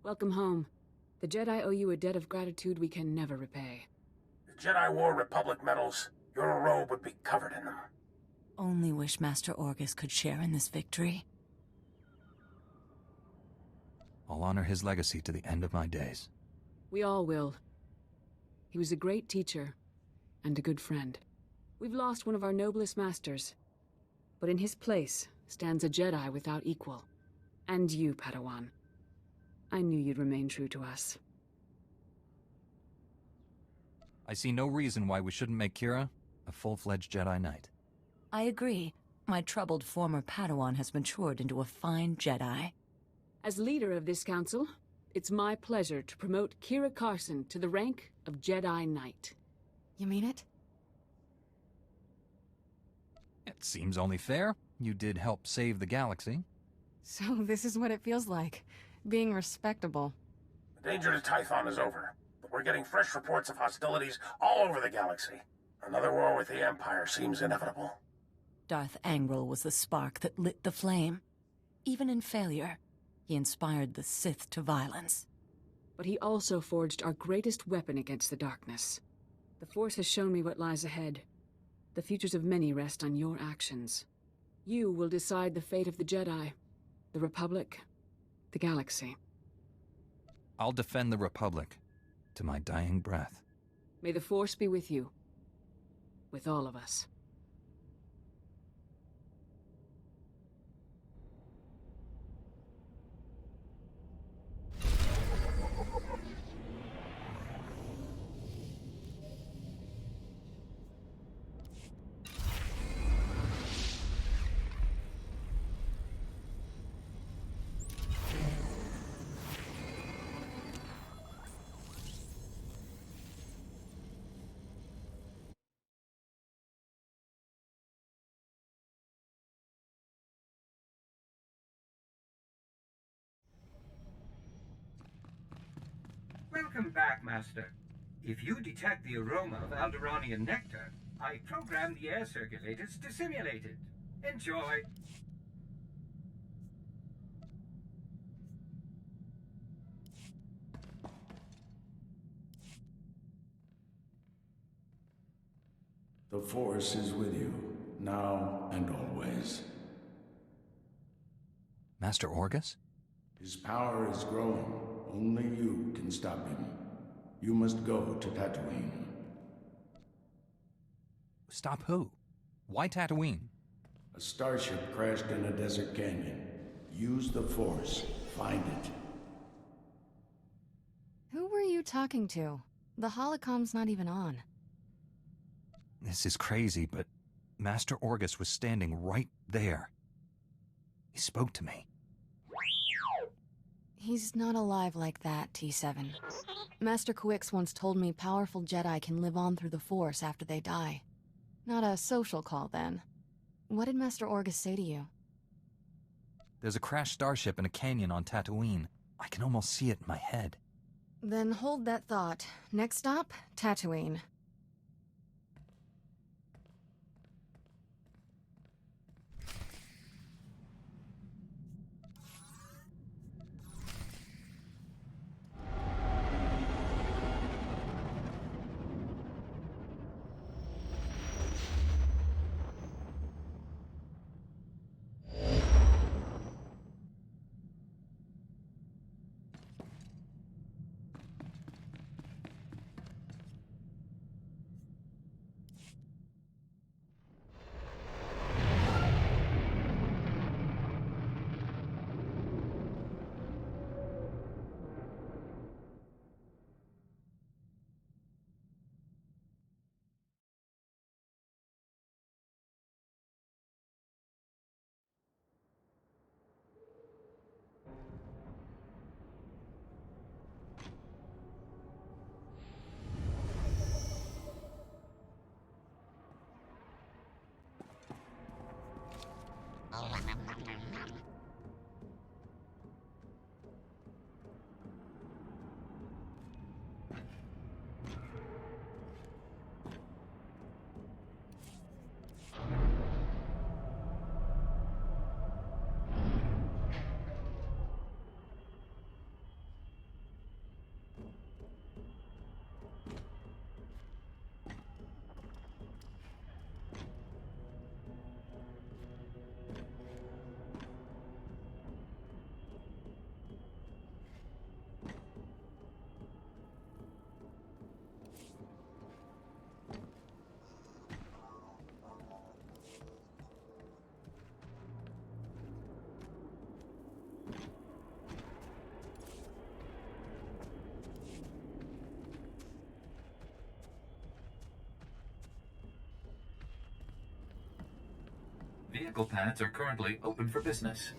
Welcome home. The Jedi owe you a debt of gratitude we can never repay. The Jedi wore Republic medals. Your robe would be covered in them. Only wish Master Orgus could share in this victory. I'll honor his legacy to the end of my days. We all will. He was a great teacher and a good friend. We've lost one of our noblest masters, but in his place stands a Jedi without equal. And you, Padawan. I knew you'd remain true to us. I see no reason why we shouldn't make Kira a full-fledged Jedi Knight. I agree. My troubled former Padawan has matured into a fine Jedi. As leader of this council, it's my pleasure to promote Kira Carson to the rank of Jedi Knight. You mean it? It seems only fair. You did help save the galaxy. So this is what it feels like, being respectable. The danger to Tython is over, but we're getting fresh reports of hostilities all over the galaxy. Another war with the Empire seems inevitable. Darth Angral was the spark that lit the flame. Even in failure, he inspired the Sith to violence. But he also forged our greatest weapon against the darkness. The Force has shown me what lies ahead. The futures of many rest on your actions. You will decide the fate of the Jedi, the Republic, the galaxy. I'll defend the Republic to my dying breath. May the Force be with you. With all of us. Welcome back, Master. If you detect the aroma of Alderaanian nectar, I program the air circulators to simulate it. Enjoy. The Force is with you, now and always. Master Orgus? His power is growing. Only you can stop him. You must go to Tatooine. Stop who? Why Tatooine? A starship crashed in a desert canyon. Use the Force. Find it. Who were you talking to? The holocom's not even on. This is crazy, but Master Orgus was standing right there. He spoke to me. He's not alive like that, T7. Master Kawix once told me powerful Jedi can live on through the Force after they die. Not a social call, then. What did Master Orgus say to you? There's a crashed starship in a canyon on Tatooine. I can almost see it in my head. Then hold that thought. Next stop, Tatooine. Vehicle pads are currently open for business.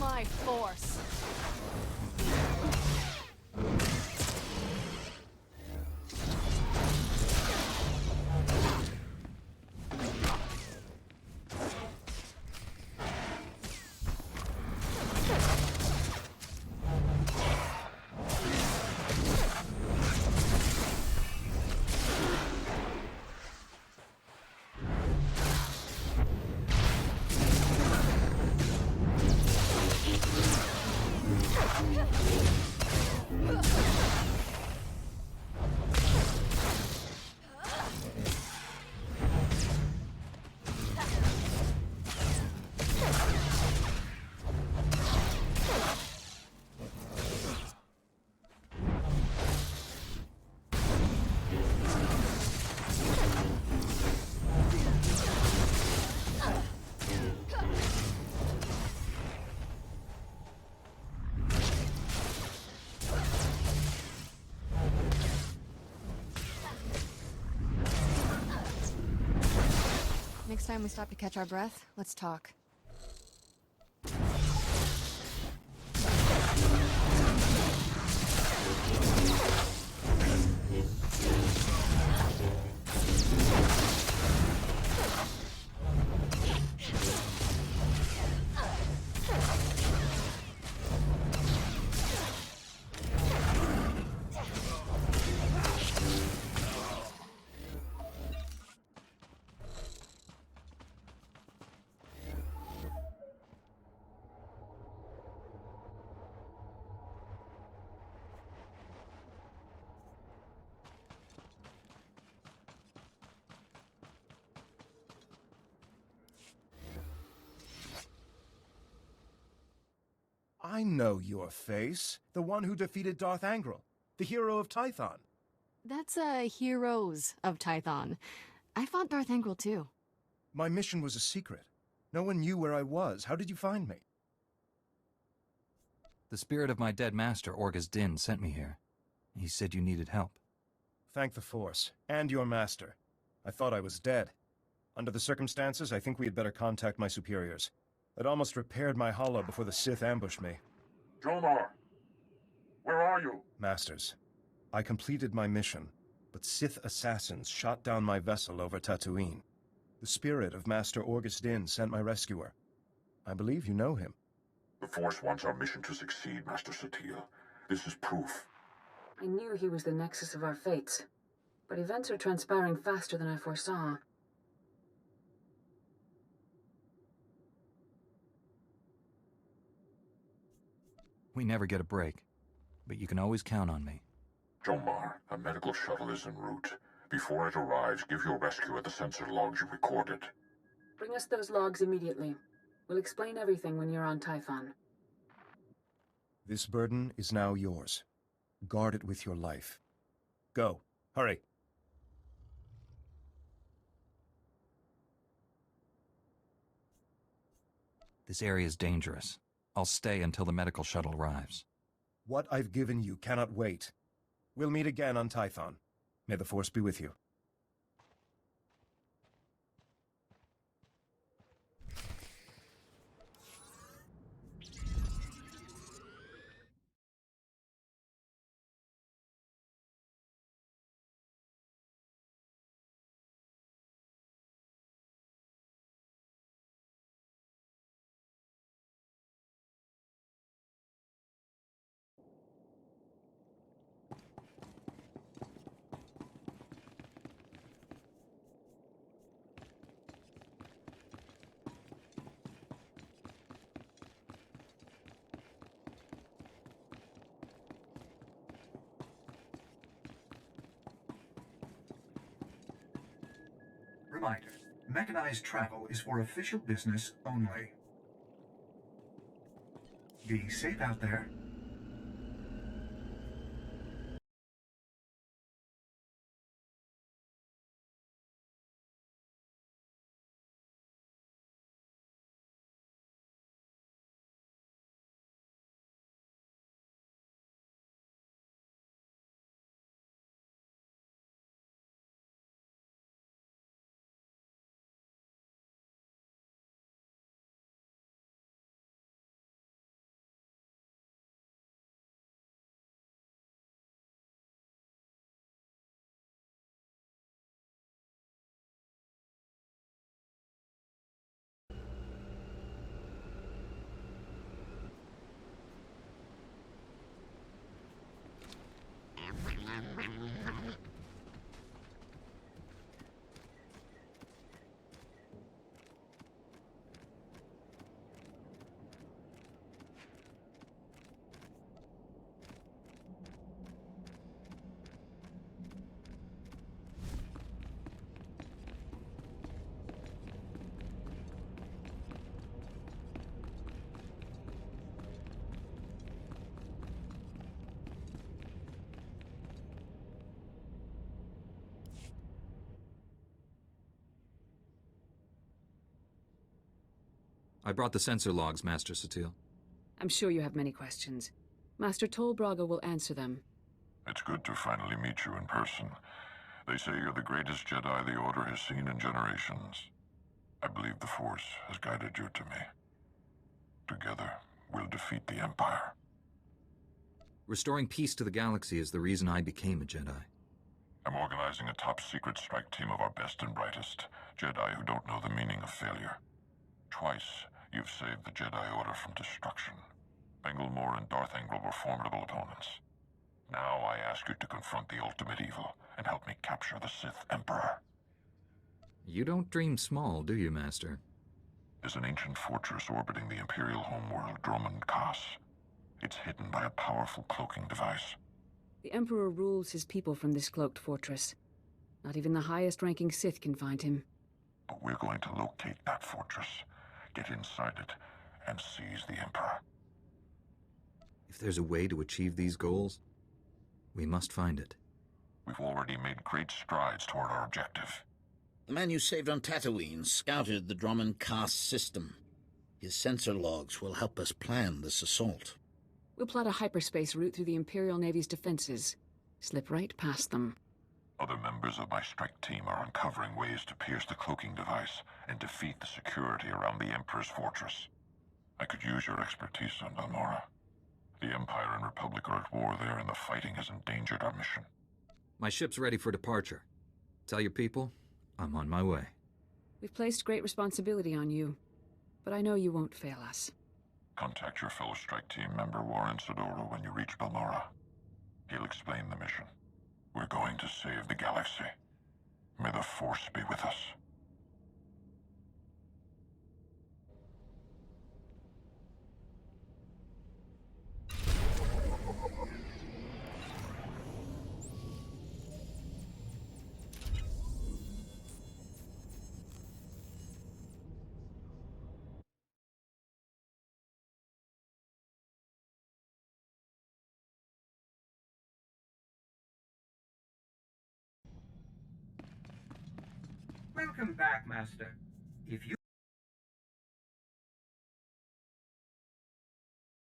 My force. Next time we stop to catch our breath, let's talk. I know your face. The one who defeated Darth Angral, the hero of Tython. That's, Heroes of Tython. I fought Darth Angral, too. My mission was a secret. No one knew where I was. How did you find me? The spirit of my dead master, Orgus Din, sent me here. He said you needed help. Thank the Force, and your master. I thought I was dead. Under the circumstances, I think we had better contact my superiors. I'd almost repaired my holo before the Sith ambushed me. Jomar! Where are you? Masters, I completed my mission, but Sith assassins shot down my vessel over Tatooine. The spirit of Master Orgus Din sent my rescuer. I believe you know him. The Force wants our mission to succeed, Master Satele. This is proof. I knew he was the nexus of our fates, but events are transpiring faster than I foresaw. We never get a break, but you can always count on me. Jomar, a medical shuttle is en route. Before it arrives, give your rescuer the sensor logs you recorded. Bring us those logs immediately. We'll explain everything when you're on Tython. This burden is now yours. Guard it with your life. Go. Hurry. This area is dangerous. I'll stay until the medical shuttle arrives. What I've given you cannot wait. We'll meet again on Tython. May the Force be with you. Reminder, mechanized travel is for official business only. Be safe out there. I brought the sensor logs, Master Satele. I'm sure you have many questions. Master Tolbraga will answer them. It's good to finally meet you in person. They say you're the greatest Jedi the Order has seen in generations. I believe the Force has guided you to me. Together, we'll defeat the Empire. Restoring peace to the galaxy is the reason I became a Jedi. I'm organizing a top-secret strike team of our best and brightest, Jedi who don't know the meaning of failure. Twice, you've saved the Jedi Order from destruction. Engelmore and Darth Angral were formidable opponents. Now I ask you to confront the ultimate evil and help me capture the Sith Emperor. You don't dream small, do you, Master? There's an ancient fortress orbiting the Imperial homeworld, Dromund Kaas. It's hidden by a powerful cloaking device. The Emperor rules his people from this cloaked fortress. Not even the highest-ranking Sith can find him. But we're going to locate that fortress, get inside it, and seize the Emperor. If there's a way to achieve these goals, we must find it. We've already made great strides toward our objective. The man you saved on Tatooine scouted the Drummond caste system. His sensor logs will help us plan this assault. We'll plot a hyperspace route through the Imperial Navy's defenses. Slip right past them. Other members of my strike team are uncovering ways to pierce the cloaking device and defeat the security around the Emperor's fortress. I could use your expertise on Balmorra. The Empire and Republic are at war there, and the fighting has endangered our mission. My ship's ready for departure. Tell your people, I'm on my way. We've placed great responsibility on you, but I know you won't fail us. Contact your fellow strike team member Warren SWTOR when you reach Balmorra. He'll explain the mission. We're going to save the galaxy. May the Force be with us. Welcome back, Master. If you